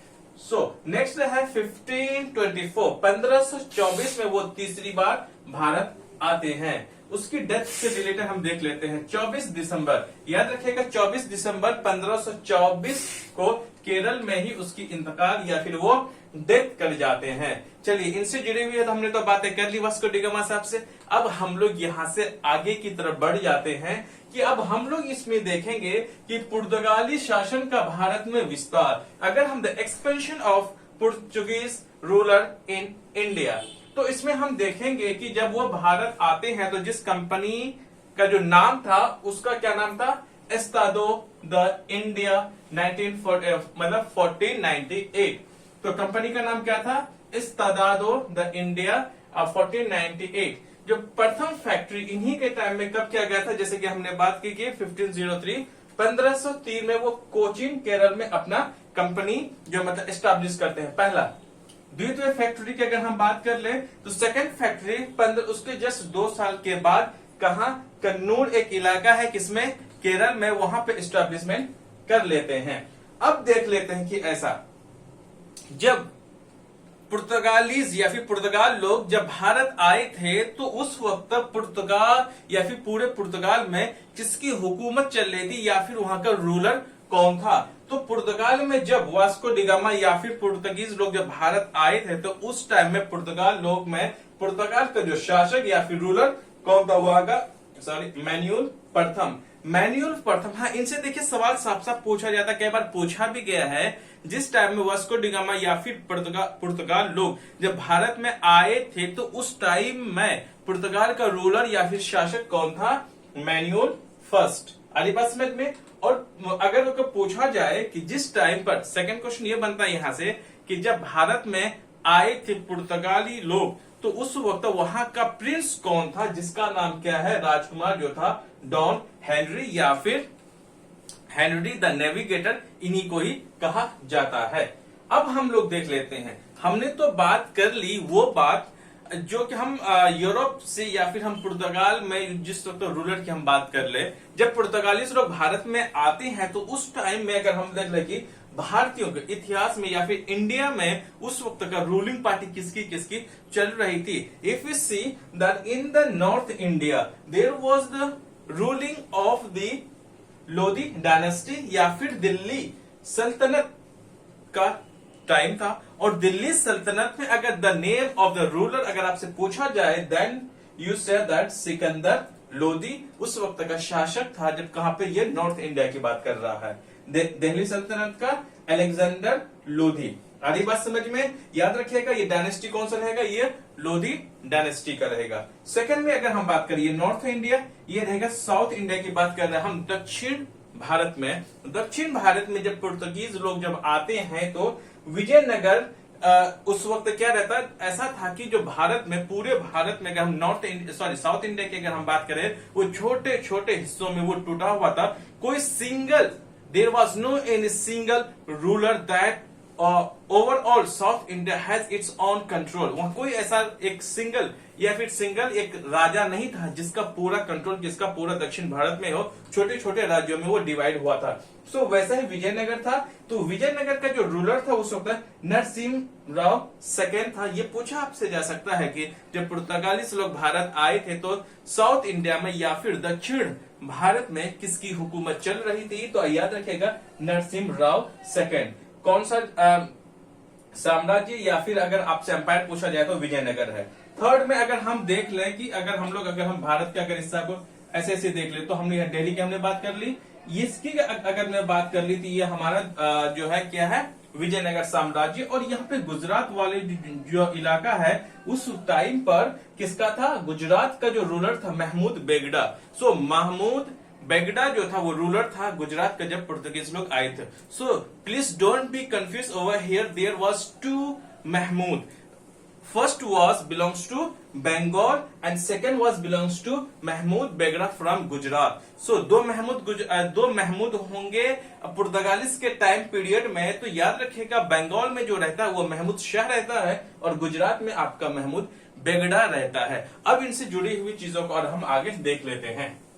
नेक्स्ट है 1524 में वो तीसरी बार भारत आते हैं। उसकी डेथ से रिलेटेड हम देख लेते हैं। 24 दिसंबर, याद रखिएगा 24 दिसंबर 1524 को केरल में ही उसकी इंतकाल या फिर वो डेथ कर जाते हैं। चलिए, इनसे जुड़ी हुई है तो हमने तो बातें कर ली वास्को डी गामा साहब से। अब हम लोग यहां से आगे की तरफ बढ़ जाते हैं कि अब हम लोग इसमें देखेंगे कि पुर्तगाली शासन का भारत में विस्तार। अगर हम the expansion of Portuguese ruler in India, तो इसमें हम देखेंगे कि जब वो भारत आते हैं तो जिस कंपनी का जो नाम था उसका क्या नाम था, एस्तादो द इंडिया 1498। तो कंपनी का नाम क्या था, एस्तादादो द इंडिया 1498। जो प्रथम फैक्ट्री इन्हीं के टाइम में कब किया गया था, जैसे कि हमने बात की कि 1503 में वो कोचीन केरल में अपना कंपनी जो मतलब एस्टैब्लिश करते हैं, पहला। द्वितीय फैक्ट्री की अगर हम बात कर ले तो सेकंड फैक्ट्री उसके जस्ट 2 साल के बाद कहा, कन्नूर एक इलाका है किसमें, केरल में, वहां पे एस्टैब्लिशमेंट कर लेते हैं। अब देख लेते हैं कि ऐसा जब पुर्तगालीज या फिर पुर्तगाल लोग जब भारत आए थे तो उस वक्त पुर्तगाल या फिर पूरे पुर्तगाल में किसकी हुकूमत चल रही थी या फिर वहां का रूलर कौन था। तो पुर्तगाल में जब वास्को डी गामा या फिर पुर्तगीज लोग जब भारत आए थे तो उस टाइम में पुर्तगाल लोग में पुर्तगाल का जो शासक या फिर रूलर कौन था, वहां का मैनुअल प्रथम। मैनुअल प्रथम, हाँ, इनसे देखिए सवाल साफ साफ पूछा जाता, कई बार पूछा भी गया है। जिस टाइम में वास्को डी गामा या फिर पुर्तगाल लोग जब भारत में आए थे तो उस टाइम में पुर्तगाल का रूलर या फिर शासक कौन था, मैनुअल फर्स्ट। आली बात समझ में। और अगर पूछा जाए कि जिस टाइम पर, सेकंड क्वेश्चन ये बनता है यहां से कि जब भारत में आए थे पुर्तगाली लोग तो उस वक्त वहां का प्रिंस कौन था, जिसका नाम क्या है, राजकुमार जो था डॉन हेनरी या फिर हेनरी द नेविगेटर, इन्हीं को ही कहा जाता है। अब हम लोग देख लेते हैं, हमने तो बात कर ली वो बात जो कि हम यूरोप से या फिर हम पुर्तगाल में जिस वक्त रूलर की हम बात कर ले, जब पुर्तगाली लोग भारत में आते हैं तो उस टाइम में अगर हम देख ले कि भारतीयों के इतिहास में या फिर इंडिया में उस वक्त का रूलिंग पार्टी किसकी किसकी चल रही थी। If you see that in the north India there was the ruling of the Lodhi dynasty या फिर दिल्ली सल्तनत का टाइम था। और दिल्ली सल्तनत में अगर the name of the ruler अगर आपसे पूछा जाए then you say that Sikandar Lodhi उस वक्त का शासक था, जब कहां पे ये नॉर्थ इंडिया की बात कर रहा है। दिल्ली सल्तनत का अलेक्जेंडर लोधी। आधी बात समझ में, याद रखिएगा ये डायनेस्टी कौन सा रहेगा, ये लोधी डायनेस्टी का रहेगा। सेकंड में अगर हम बात करिए नॉर्थ इंडिया, ये रहेगा साउथ इंडिया की बात कर रहे हैं हम। दक्षिण भारत में, दक्षिण भारत में जब पुर्तगीज लोग जब आते हैं तो विजयनगर उस वक्त क्या रहता, ऐसा था कि जो भारत में, पूरे भारत में अगर हम साउथ इंडिया की अगर हम बात करें, वो छोटे छोटे हिस्सों में वो टूटा हुआ था। कोई single, there was no any single ruler that overall south India has its own control. वहां कोई ऐसा एक सिंगल एक राजा नहीं था जिसका पूरा कंट्रोल, जिसका पूरा दक्षिण भारत में हो, छोटे छोटे राज्यों में वो डिवाइड हुआ था। सो वैसा ही विजयनगर था। तो विजयनगर का जो रूलर था उस वक्त नरसिम्हा राव सेकेंड था। ये पूछा आपसे जा सकता है कि जब पुर्तगाली लोग भारत आए थे तो साउथ इंडिया में या फिर दक्षिण भारत में किसकी हुकूमत चल रही थी, तो याद रखेगा नरसिम्हा राव सेकेंड। कौन सा साम्राज्य या फिर अगर आपसे एम्पायर पूछा जाए तो विजयनगर है। थर्ड में अगर हम देख लें कि अगर हम भारत के अगर हिस्सा को ऐसे ऐसे देख ले, तो हमने यहाँ दिल्ली की हमने बात कर ली, इसकी अगर मैं बात कर ली थी, ये हमारा जो है क्या है, विजयनगर साम्राज्य। और यहाँ पे गुजरात वाले जो इलाका है उस टाइम पर किसका था, गुजरात का जो रूलर था महमूद बेगड़ा। सो महमूद बेगड़ा जो था वो रूलर था गुजरात का जब पुर्तगीज लोग आए थे। So please don't be confuse over here, there was two Mahmud. फर्स्ट was belongs to Bengal and second was belongs to Mahmud Begada from Gujarat. So दो महमूद होंगे पुर्तगालिस के टाइम पीरियड में। तो याद रखिएगा बंगाल में जो रहता है वो महमूद शाह रहता है और गुजरात में आपका महमूद बेगड़ा रहता है। अब इनसे जुड़ी हुई चीजों को और हम आगे देख लेते हैं।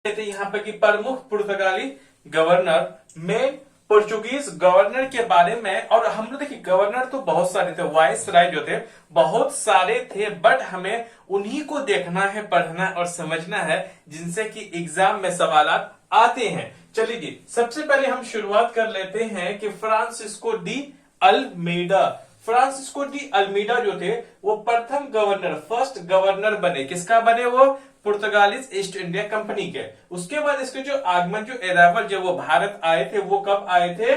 यहाँ पे कि प्रमुख पुर्तगाली गवर्नर में पोर्चुगीज गवर्नर के बारे में। और हम लोग देखिए गवर्नर तो बहुत सारे थे, वाइस राय जो थे बहुत सारे थे, बट हमें उन्हीं को देखना है, पढ़ना और समझना है जिनसे कि एग्जाम में सवाल आते हैं। चलिए जी, सबसे पहले हम शुरुआत कर लेते हैं कि Francisco de Almeida. Francisco de Almeida जो थे वो प्रथम गवर्नर, फर्स्ट गवर्नर बने। किसका बने वो? पुर्तगालीज ईस्ट इंडिया कंपनी के। उसके बाद इसके जो आगमन, जो अराइवल, जब वो भारत आए थे, वो कब आए थे?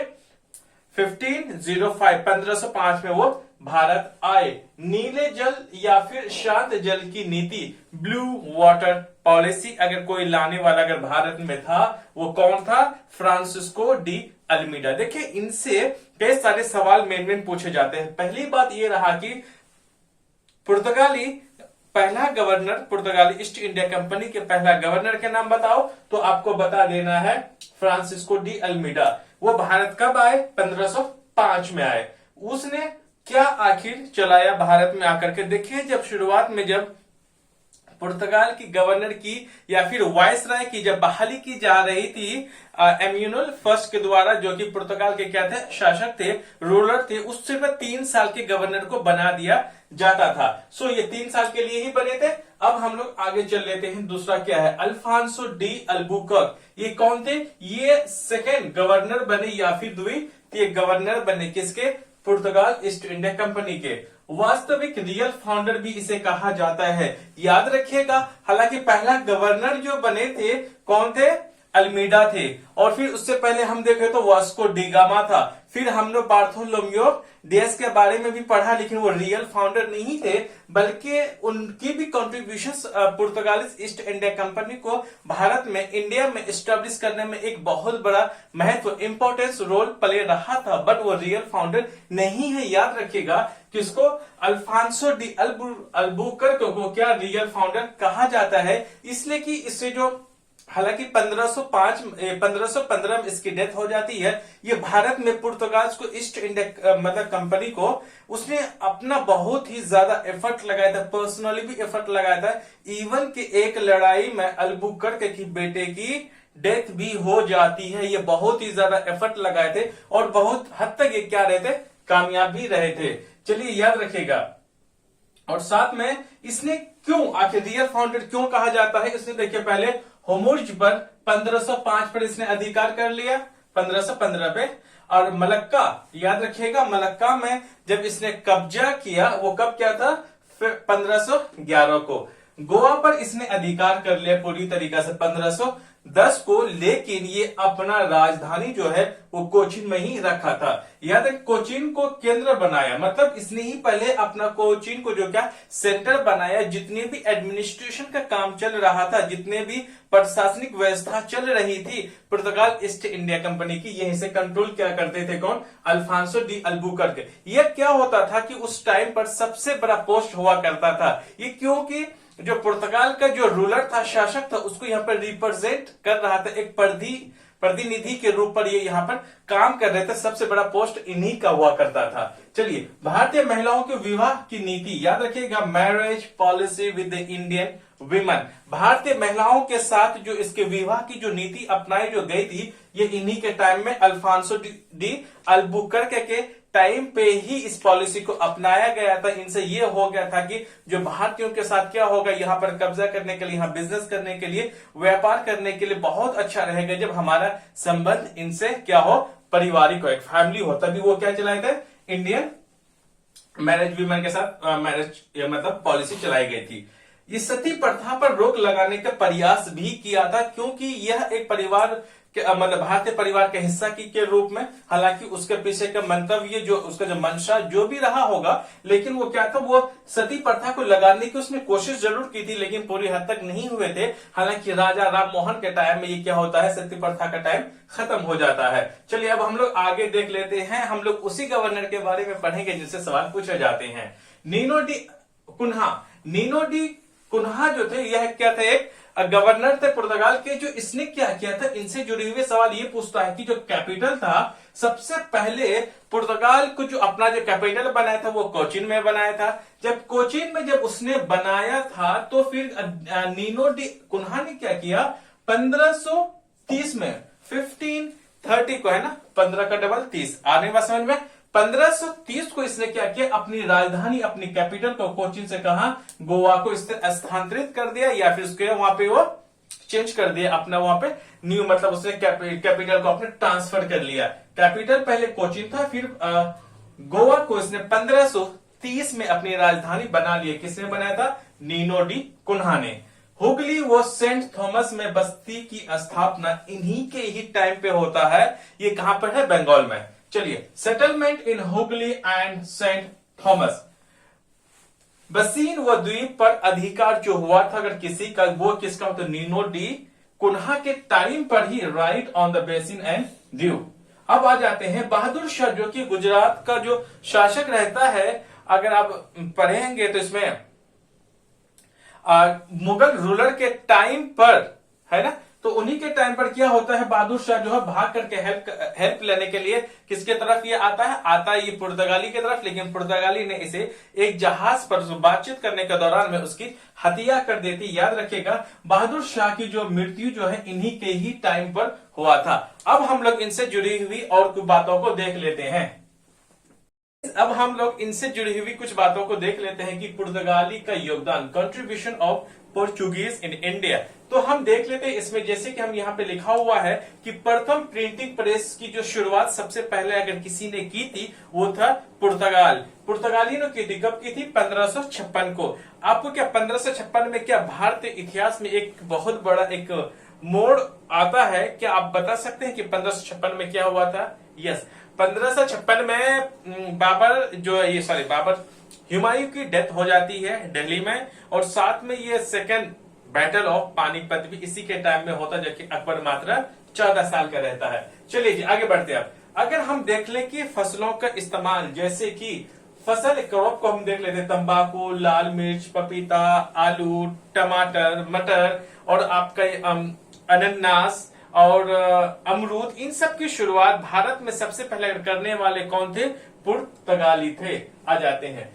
1505 में वो भारत आए। नीले जल या फिर शांत जल की नीति, ब्लू वाटर पॉलिसी अगर कोई लाने वाला अगर भारत में था, वो कौन था? Francisco de Almeida. देखिए इनसे कई सारे सवाल मेन पूछे जाते हैं। पहली बात ये रहा कि पुर्तगाली पहला गवर्नर, पुर्तगाली ईस्ट इंडिया कंपनी के पहला गवर्नर के नाम बताओ, तो आपको बता देना है फ्रांसिस्को डी अल्मीडा। वो भारत कब आए? 1505 में आए। उसने क्या आखिर चलाया भारत में आकर के? देखिए जब शुरुआत में जब पुर्तगाल की गवर्नर की या फिर वायसराय की जब बहाली की जा रही थी एम्यूनल फर्स्ट के द्वारा, जो कि पुर्तगाल के क्या थे? शासक थे, रूलर थे। उससे 3 साल के गवर्नर को बना दिया जाता था। सो ये 3 साल के लिए ही बने थे। अब हम लोग आगे चल लेते हैं। दूसरा क्या है? Alfonso de Albuquerque. ये कौन थे? ये सेकेंड गवर्नर बने या फिर द्वितीय गवर्नर बने। किसके? पुर्तगाल ईस्ट इंडिया कंपनी के। वास्तविक रियल फाउंडर भी इसे कहा जाता है, याद रखिएगा। हालांकि पहला गवर्नर जो बने थे कौन थे? अल्मीडा थे। और फिर उससे पहले हम देखें तो वास्को डी गामा था। फिर हमने बार्थोलोम्यो डियाज के बारे में भी पढ़ा, लेकिन वो रियल फाउंडर नहीं थे, बल्कि उनकी भी कॉन्ट्रीब्यूशंस पुर्तगालीज ईस्ट इंडिया कंपनी को भारत में, इंडिया में एस्टेब्लिश करने में एक बहुत बड़ा महत्व, इंपॉर्टेंस रोल प्ले रहा था, बट वो रियल फाउंडर नहीं है। याद रखिएगा किसको? अल्फांसो डी अल्बुकर्क को क्या रियल फाउंडर कहा जाता है? इसलिए कि इससे जो, हालांकि 1515 में इसकी डेथ हो जाती है। ये भारत में पुर्तगाल को ईस्ट इंडिया मतलब कंपनी को उसने अपना बहुत ही ज्यादा एफर्ट लगाया था, पर्सनली भी एफर्ट लगाया था। इवन कि एक लड़ाई में अल्बुकर्क की बेटे की डेथ भी हो जाती है। ये बहुत ही ज्यादा एफर्ट लगाए थे और बहुत हद तक ये क्या रहे थे? कामयाब भी रहे थे। चलिए याद रखिएगा। और साथ में इसने क्यों, आखिर रियल फाउंडर क्यों कहा जाता है? इसने देखिए पहले होमुर्ज पर 1505 पर इसने अधिकार कर लिया, 1515 पे। और मलक्का, याद रखिएगा, मलक्का में जब इसने कब्जा किया, वो कब क्या था? 1511 को। गोवा पर इसने अधिकार कर लिया पूरी तरीका से 1510 को, लेकिन ये अपना राजधानी जो है वो कोचीन में ही रखा था। याद है, कोचीन को केंद्र बनाया, मतलब इसने ही पहले अपना कोचीन को जो क्या सेंटर बनाया। जितने भी एडमिनिस्ट्रेशन का काम चल रहा था, जितने भी प्रशासनिक व्यवस्था चल रही थी पुर्तगाल ईस्ट इंडिया कंपनी की, यहीं से कंट्रोल क्या करते थे? कौन? Alfonso de Albuquerque. ये क्या होता था कि उस टाइम पर सबसे बड़ा पोस्ट हुआ करता था ये, क्योंकि जो पुर्तगाल का जो रूलर था, शासक था, उसको यहाँ पर रिप्रेजेंट कर रहा था, एक प्रतिनिधि के रूप पर ये यहाँ पर काम कर रहे थे। सबसे बड़ा पोस्ट इन्हीं का हुआ करता था। चलिए, भारतीय महिलाओं के विवाह की नीति, याद रखिएगा, marriage policy with the Indian women. भारतीय महिलाओं के साथ जो इसके विवाह की जो नीति अपनाई जो गई थी, ये इन्हीं के टाइम में अल्फांसो डी अल्बुकर्क के टाइम पे ही इस पॉलिसी को अपनाया गया था। इनसे ये हो गया था कि जो भारतीयों के साथ क्या होगा, यहाँ पर कब्जा करने के लिए, यहाँ बिजनेस करने के लिए, व्यापार करने के लिए बहुत अच्छा रहेगा जब हमारा संबंध इनसे क्या हो, पारिवारिक हो, एक फैमिली हो। तभी वो क्या चलाए थे? इंडियन मैरिज वीमेन के साथ मैरिज मतलब पॉलिसी चलाई गई थी। इस सती प्रथा पर रोक लगाने का प्रयास भी किया था, क्योंकि यह एक परिवार मतलब भारतीय परिवार के हिस्सा के रूप में, हालांकि उसके पीछे का मंतव्य, जो उसका जो मंशा जो भी रहा होगा, लेकिन वो क्या था, वो सती प्रथा को लगाने की उसने कोशिश जरूर की थी, लेकिन पूरी हद तक नहीं हुए थे। हालांकि राजा राम मोहन के टाइम में ये क्या होता है, सती प्रथा का टाइम खत्म हो जाता है। चलिए अब हम लोग आगे देख लेते हैं। हम लोग उसी गवर्नर के बारे में पढ़ेंगे जिससे सवाल पूछे जाते हैं। नीनो डी कुन्हा जो थे, यह क्या थे? एक गवर्नर थे पुर्तगाल के। जो इसने क्या किया था, इनसे जुड़े हुए सवाल ये पूछता है कि जो कैपिटल था, सबसे पहले पुर्तगाल को जो अपना जो कैपिटल बनाया था वो कोचीन में बनाया था। जब कोचीन में जब उसने बनाया था, तो फिर नीनो डी कुन्हा ने क्या किया, 1530 में 30 को है ना, 15 का डबल 30, आने बात समझ में। 1530 को इसने क्या किया, अपनी राजधानी, अपनी कैपिटल को कोचीन से कहा गोवा को इसने स्थानांतरित कर दिया, या फिर उसके वहां पे वो चेंज कर दिया अपना, वहां पे न्यू मतलब उसने कैपिटल को अपने ट्रांसफर कर लिया। कैपिटल पहले कोचीन था, फिर गोवा को इसने 1530 में अपनी राजधानी बना लिया। किसने बनाया था, नीनो डी कुन्हा ने। हुगली व सेंट थॉमस में बस्ती की स्थापना इन्हीं के ही टाइम पे होता है। ये कहां पर है, बंगाल में। चलिए, settlement in Hooghly and Saint Thomas, Bassein व द्वीप पर अधिकार जो हुआ था अगर किसी का, वो किसका, तो नीनो डी कुन्हा के टाइम पर ही, right on the Bassein and द्वीप। अब आ जाते हैं बहादुर शाह, जो कि गुजरात का जो शासक रहता है। अगर आप पढ़ेंगे तो इसमें मुगल रूलर के टाइम पर है ना, तो उन्हीं के टाइम पर क्या होता है, बहादुर शाह जो है भाग करके हेल्प लेने के लिए किसके तरफ ये आता है ये पुर्तगाली की तरफ। लेकिन पुर्तगाली ने इसे एक जहाज पर बातचीत करने के दौरान में उसकी हत्या कर देती। याद रखिएगा, बहादुर शाह की जो मृत्यु जो है इन्हीं के ही टाइम पर हुआ था। अब हम लोग इनसे जुड़ी हुई और कुछ बातों को देख लेते हैं। अब हम लोग इनसे जुड़ी हुई कुछ बातों को देख लेते हैं कि पुर्तगाली का योगदान, contribution of Portuguese in India. तो हम देख लेते हैं इसमें, जैसे कि हम यहाँ पे लिखा हुआ है कि प्रथम प्रिंटिंग प्रेस की जो शुरुआत सबसे पहले अगर किसी ने की थी वो था पुर्तगाली ने की थी। कब की थी, 1556 को। आपको क्या 1556 में क्या भारतीय इतिहास में एक बहुत बड़ा एक मोड़ आता है, क्या आप बता सकते हैं कि 1556 में क्या हुआ था? यस, 1556 में बाबर हुमायूं की डेथ हो जाती है दिल्ली में, और साथ में ये सेकंड बैटल ऑफ पानीपत भी इसी के टाइम में होता है, जबकि अकबर मात्र 14 साल का रहता है। चलिए जी आगे बढ़ते हैं। अगर हम देख लें कि फसलों का इस्तेमाल, जैसे कि फसल क्रॉप को हम देख लेते हैं, तंबाकू, लाल मिर्च, पपीता, आलू, टमाटर, मटर और आपका अनानास और अमरूद, इन सब की शुरुआत भारत में सबसे पहले करने वाले कौन थे? पुर्तगाली थे। आ जाते हैं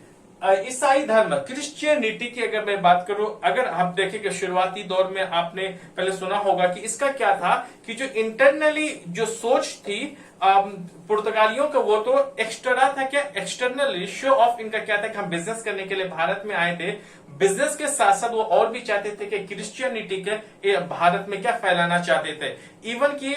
ईसाई धर्म, क्रिश्चियनिटी की अगर मैं बात करूं, अगर आप देखें कि शुरुआती दौर में आपने पहले सुना होगा कि इसका क्या था कि जो इंटरनली जो सोच थी पुर्तगालियों का, वो तो एक्सट्रा था। क्या एक्सटर्नली शो ऑफ इनका क्या था कि हम बिजनेस करने के लिए भारत में आए थे। बिजनेस के साथ साथ वो और भी चाहते थे कि क्रिश्चियनिटी के भारत में क्या फैलाना चाहते थे। इवन की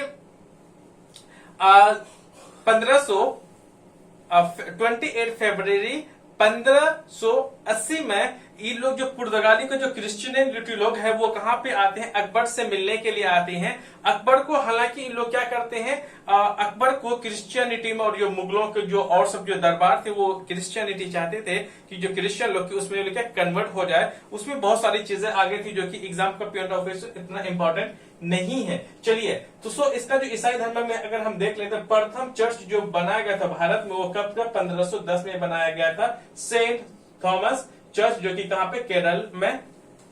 28 फरवरी 1580 में ये लोग जो पुर्तगाली का जो क्रिश्चियनिटी लोग हैं वो कहां पे आते हैं? अकबर से मिलने के लिए आते हैं। अकबर को, हालांकि इन लोग क्या करते हैं, अकबर को क्रिश्चियनिटी में, और जो मुगलों के जो और सब जो दरबार थे वो क्रिश्चियनिटी चाहते थे कि जो क्रिश्चियन लोग की उसमें क्या कन्वर्ट हो जाए। उसमें बहुत सारी चीजें आगे थी जो कि एग्जाम का पॉइंट ऑफ व्यू से इतना इंपॉर्टेंट नहीं है। चलिए, तो इसका जो ईसाई धर्म में अगर हम देख लेते हैं, प्रथम चर्च जो बनाया गया था भारत में वो कब का? 1510 में बनाया गया था, सेंट थॉमस चर्च, जो कि कहां पे? केरल में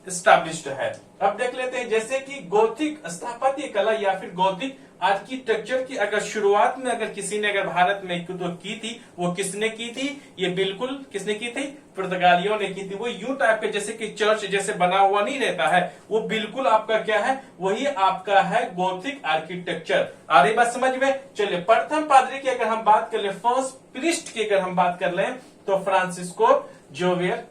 स्टैब्लिश्ड है। अब देख लेते हैं जैसे कि गोथिक स्थापत्य कला या फिर गोथिक आर्किटेक्चर की अगर शुरुआत में अगर किसी ने अगर भारत में तो की थी, वो किसने की थी? ये बिल्कुल किसने की थी? पुर्तगालियों ने की थी। वो यूं टाइप के जैसे कि चर्च जैसे बना हुआ नहीं रहता है, वो बिल्कुल आपका क्या है? वही आपका है गोथिक आर्किटेक्चर। आ रही बात समझ में? चलिए, प्रथम पादरी की अगर हम बात कर ले, फर्स्ट प्रीस्ट की अगर हम बात कर लें, तो फ्रांसिस्को जोवियर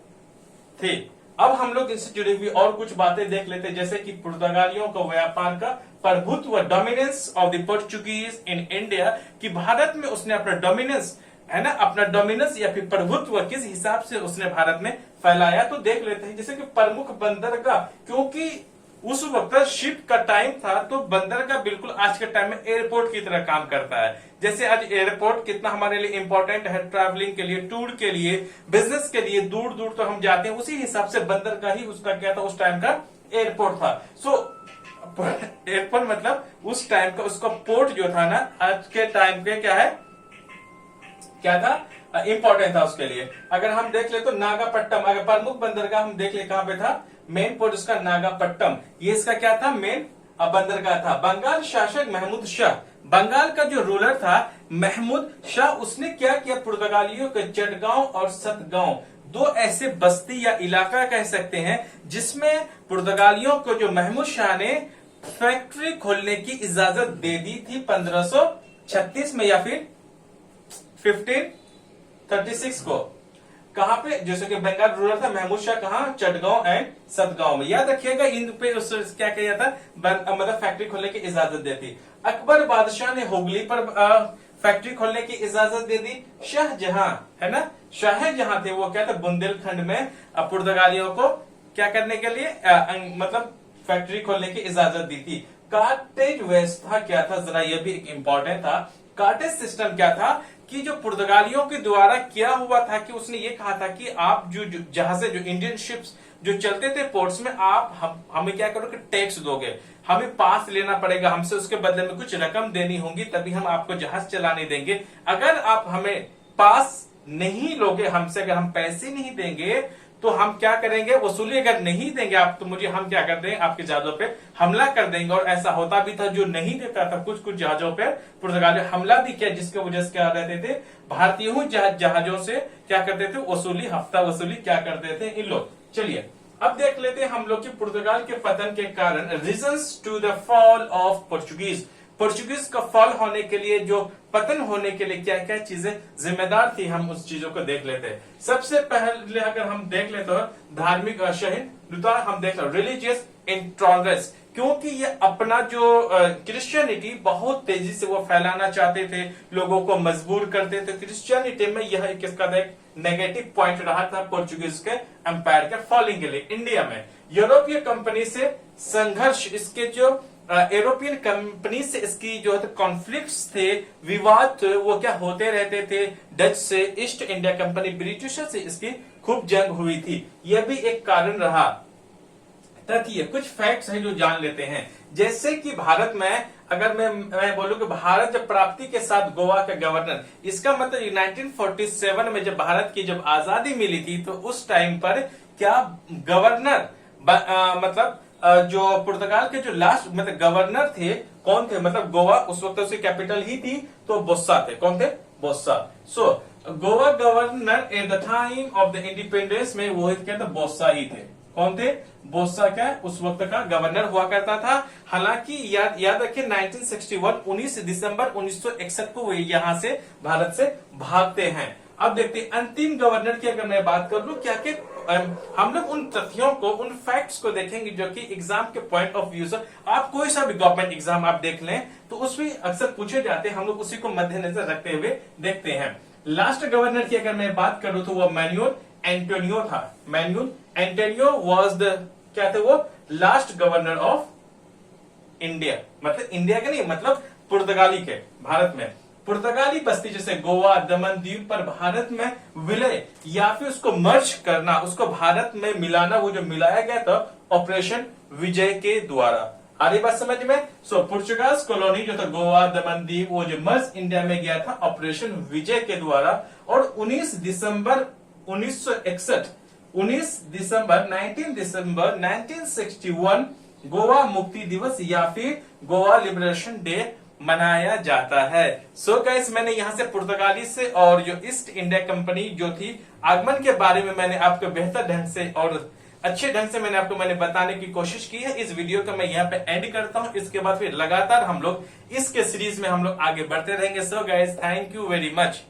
थे। अब हम लोग इनसे जुड़ी हुई और कुछ बातें देख लेते हैं, जैसे कि पुर्तगालियों का व्यापार का प्रभुत्व, dominance of the Portuguese in India, कि भारत में उसने अपना डोमिनेंस है ना, अपना डोमिनेंस या फिर प्रभुत्व किस हिसाब से उसने भारत में फैलाया। तो देख लेते हैं जैसे कि प्रमुख बंदरगाह, क्योंकि उस वक्त शिप का टाइम था, तो बंदरगाह बिल्कुल आज के टाइम में एयरपोर्ट की तरह काम करता है। जैसे आज एयरपोर्ट कितना हमारे लिए इंपॉर्टेंट है, ट्रैवलिंग के लिए, टूर के लिए, बिजनेस के लिए, दूर दूर तो हम जाते हैं, उसी हिसाब से बंदरगाह ही उसका क्या था? उस टाइम का एयरपोर्ट था। एयरपोर्ट मतलब उस टाइम का उसका पोर्ट जो था ना, आज के टाइम के क्या था? इंपॉर्टेंट था उसके लिए। अगर हम देख ले तो नागापट्टनम, अगर प्रमुख बंदरगाह हम देख ले कहां पे था? मेन पोर्ट इसका नागापट्टनम, ये इसका क्या था? मेन बंदरगाह था। बंगाल शासक महमूद शाह, बंगाल का जो रूलर था महमूद शाह, उसने क्या किया? पुर्तगालियों के चटगांव और सतगांव, दो ऐसे बस्ती या इलाका कह सकते हैं जिसमें पुर्तगालियों को जो महमूद शाह ने फैक्ट्री खोलने की इजाजत दे दी थी 1536 में या फिर 1536 को। कहां पे? जैसे कि बंगाल रूरल था, महमूद शाह कहां? चटगांव एंड सतगांव में। याद रखिएगा इन पे उस क्या किया था, मतलब फैक्ट्री खोलने की इजाजत दे दी। अकबर बादशाह ने हुगली पर फैक्ट्री खोलने की इजाजत दे दी। शाहजहां, है ना, शाहजहां थे, वो क्या था, बुंदेलखंड में पुर्तगालियों को क्या करने के लिए मतलब फैक्ट्री खोलने की इजाजत दी थी। कार्टेज व्यवस्था क्या था, जरा ये भी एक इंपॉर्टेंट था। कार्टेज सिस्टम क्या था कि जो पुर्तगालियों के द्वारा किया हुआ था कि उसने ये कहा था कि आप जो जहाज जो इंडियन शिप्स जो चलते थे पोर्ट्स में, आप हमें क्या करोगे, टैक्स दोगे, हमें पास लेना पड़ेगा, हमसे उसके बदले में कुछ रकम देनी होगी, तभी हम आपको जहाज चलाने देंगे। अगर आप हमें पास नहीं लोगे हमसे, अगर हम पैसे नहीं देंगे तो हम क्या करेंगे, वसूली अगर नहीं देंगे आप तो मुझे हम क्या कर देंगे, आपके जहाजों पे हमला कर देंगे। और ऐसा होता भी था, जो नहीं देता था कुछ कुछ जहाजों पे पुर्तगाली हमला भी किया, जिसकी वजह से क्या रहते थे, भारतीयों जहाजों से क्या करते थे, वसूली, हफ्ता वसूली क्या करते थे इन लोग। चलिए अब देख लेते हैं हम लोग की पुर्तगाल के पतन के कारण reasons to the fall of Portuguese. Portuguese का फॉल होने के लिए, जो पतन होने के लिए क्या क्या चीजें जिम्मेदार थी, हम उस चीजों को देख लेते हैं। सबसे पहले अगर हम देख लेते हैं धार्मिक असहिष्णुता, हम देख लो रिलीजियस इंटॉलरेंस, क्योंकि ये अपना जो क्रिश्चियनिटी बहुत तेजी से वो फैलाना चाहते थे, लोगों को मजबूर करते थे क्रिश्चियनिटी में। यह किसका एक नेगेटिव पॉइंट रहा था पोर्चुगीज के एम्पायर के फॉलिंग के लिए। इंडिया में यूरोपीय कंपनी से संघर्ष, इसके जो यूरोपियन कंपनी से इसकी जो कॉन्फ्लिक्ट्स थे, विवाद थे, वो क्या होते रहते थे। डच से, ईस्ट इंडिया कंपनी, ब्रिटिशर से इसकी खूब जंग हुई थी, यह भी एक कारण रहा। तथ्य कुछ फैक्ट्स हैं जो जान लेते हैं, जैसे कि भारत में अगर मैं बोलूं कि भारत जब प्राप्ति के साथ गोवा का गवर्नर, इसका मतलब 1947 में जब भारत की जब आजादी मिली थी तो उस टाइम पर क्या गवर्नर मतलब जो पुर्तगाल के जो लास्ट मतलब गवर्नर थे कौन थे, मतलब गोवा उस वक्त उसकी कैपिटल ही थी, तो बोस्सा थे। कौन थे? बोस्सा। So Goa governor at the time of the independence में वो क्या था, बोस्सा ही थे। कौन थे? बोस्सा क्या उस वक्त का गवर्नर हुआ करता था। हालांकि याद रखिए 1961 19 दिसंबर 1961 को वो यहां से भारत से भागते हैं। अब देखते हैं अंतिम गवर्नर की अगर मैं बात कर लूं, क्या कि हम लोग उन तथ्यों को, उन फैक्ट्स को देखेंगे जो कि एग्जाम के पॉइंट ऑफ व्यू से, आप कोई सा भी गवर्नमेंट एग्जाम आप देख लें तो उसमें अक्सर पूछे जाते हैं, हम लोग उसी को मद्देनजर रखते हुए देखते हैं। लास्ट गवर्नर की अगर मैं बात करूं तो वो मैनुअल एंटोनियो था। मैनुअल एंटोनियो वाज द क्या थे, वो लास्ट गवर्नर ऑफ इंडिया, मतलब इंडिया के नहीं, मतलब पुर्तगाली के भारत में। पुर्तगाली बस्ती जैसे गोवा, दमन द्वीप पर भारत में विलय या फिर उसको मर्ज करना, उसको भारत में मिलाना, वो जो मिलाया गया था ऑपरेशन विजय के द्वारा। आ रही बात समझ में? सो पुर्तगाल कॉलोनी जो था गोवा, दमन द्वीप, वो जो मर्ज इंडिया में गया था ऑपरेशन विजय के द्वारा। और 19 दिसंबर 1961 गोवा मुक्ति दिवस या फिर गोवा लिबरेशन डे मनाया जाता है। सो गाइस, मैंने यहां से पुर्तगाली से और जो ईस्ट इंडिया कंपनी जो थी आगमन के बारे में मैंने आपको बेहतर ढंग से और अच्छे ढंग से मैंने बताने की कोशिश की है। इस वीडियो को मैं यहाँ पे एंड करता हूँ। इसके बाद फिर लगातार हम लोग इसके सीरीज में हम लोग आगे बढ़ते रहेंगे। So guys, thank you very much.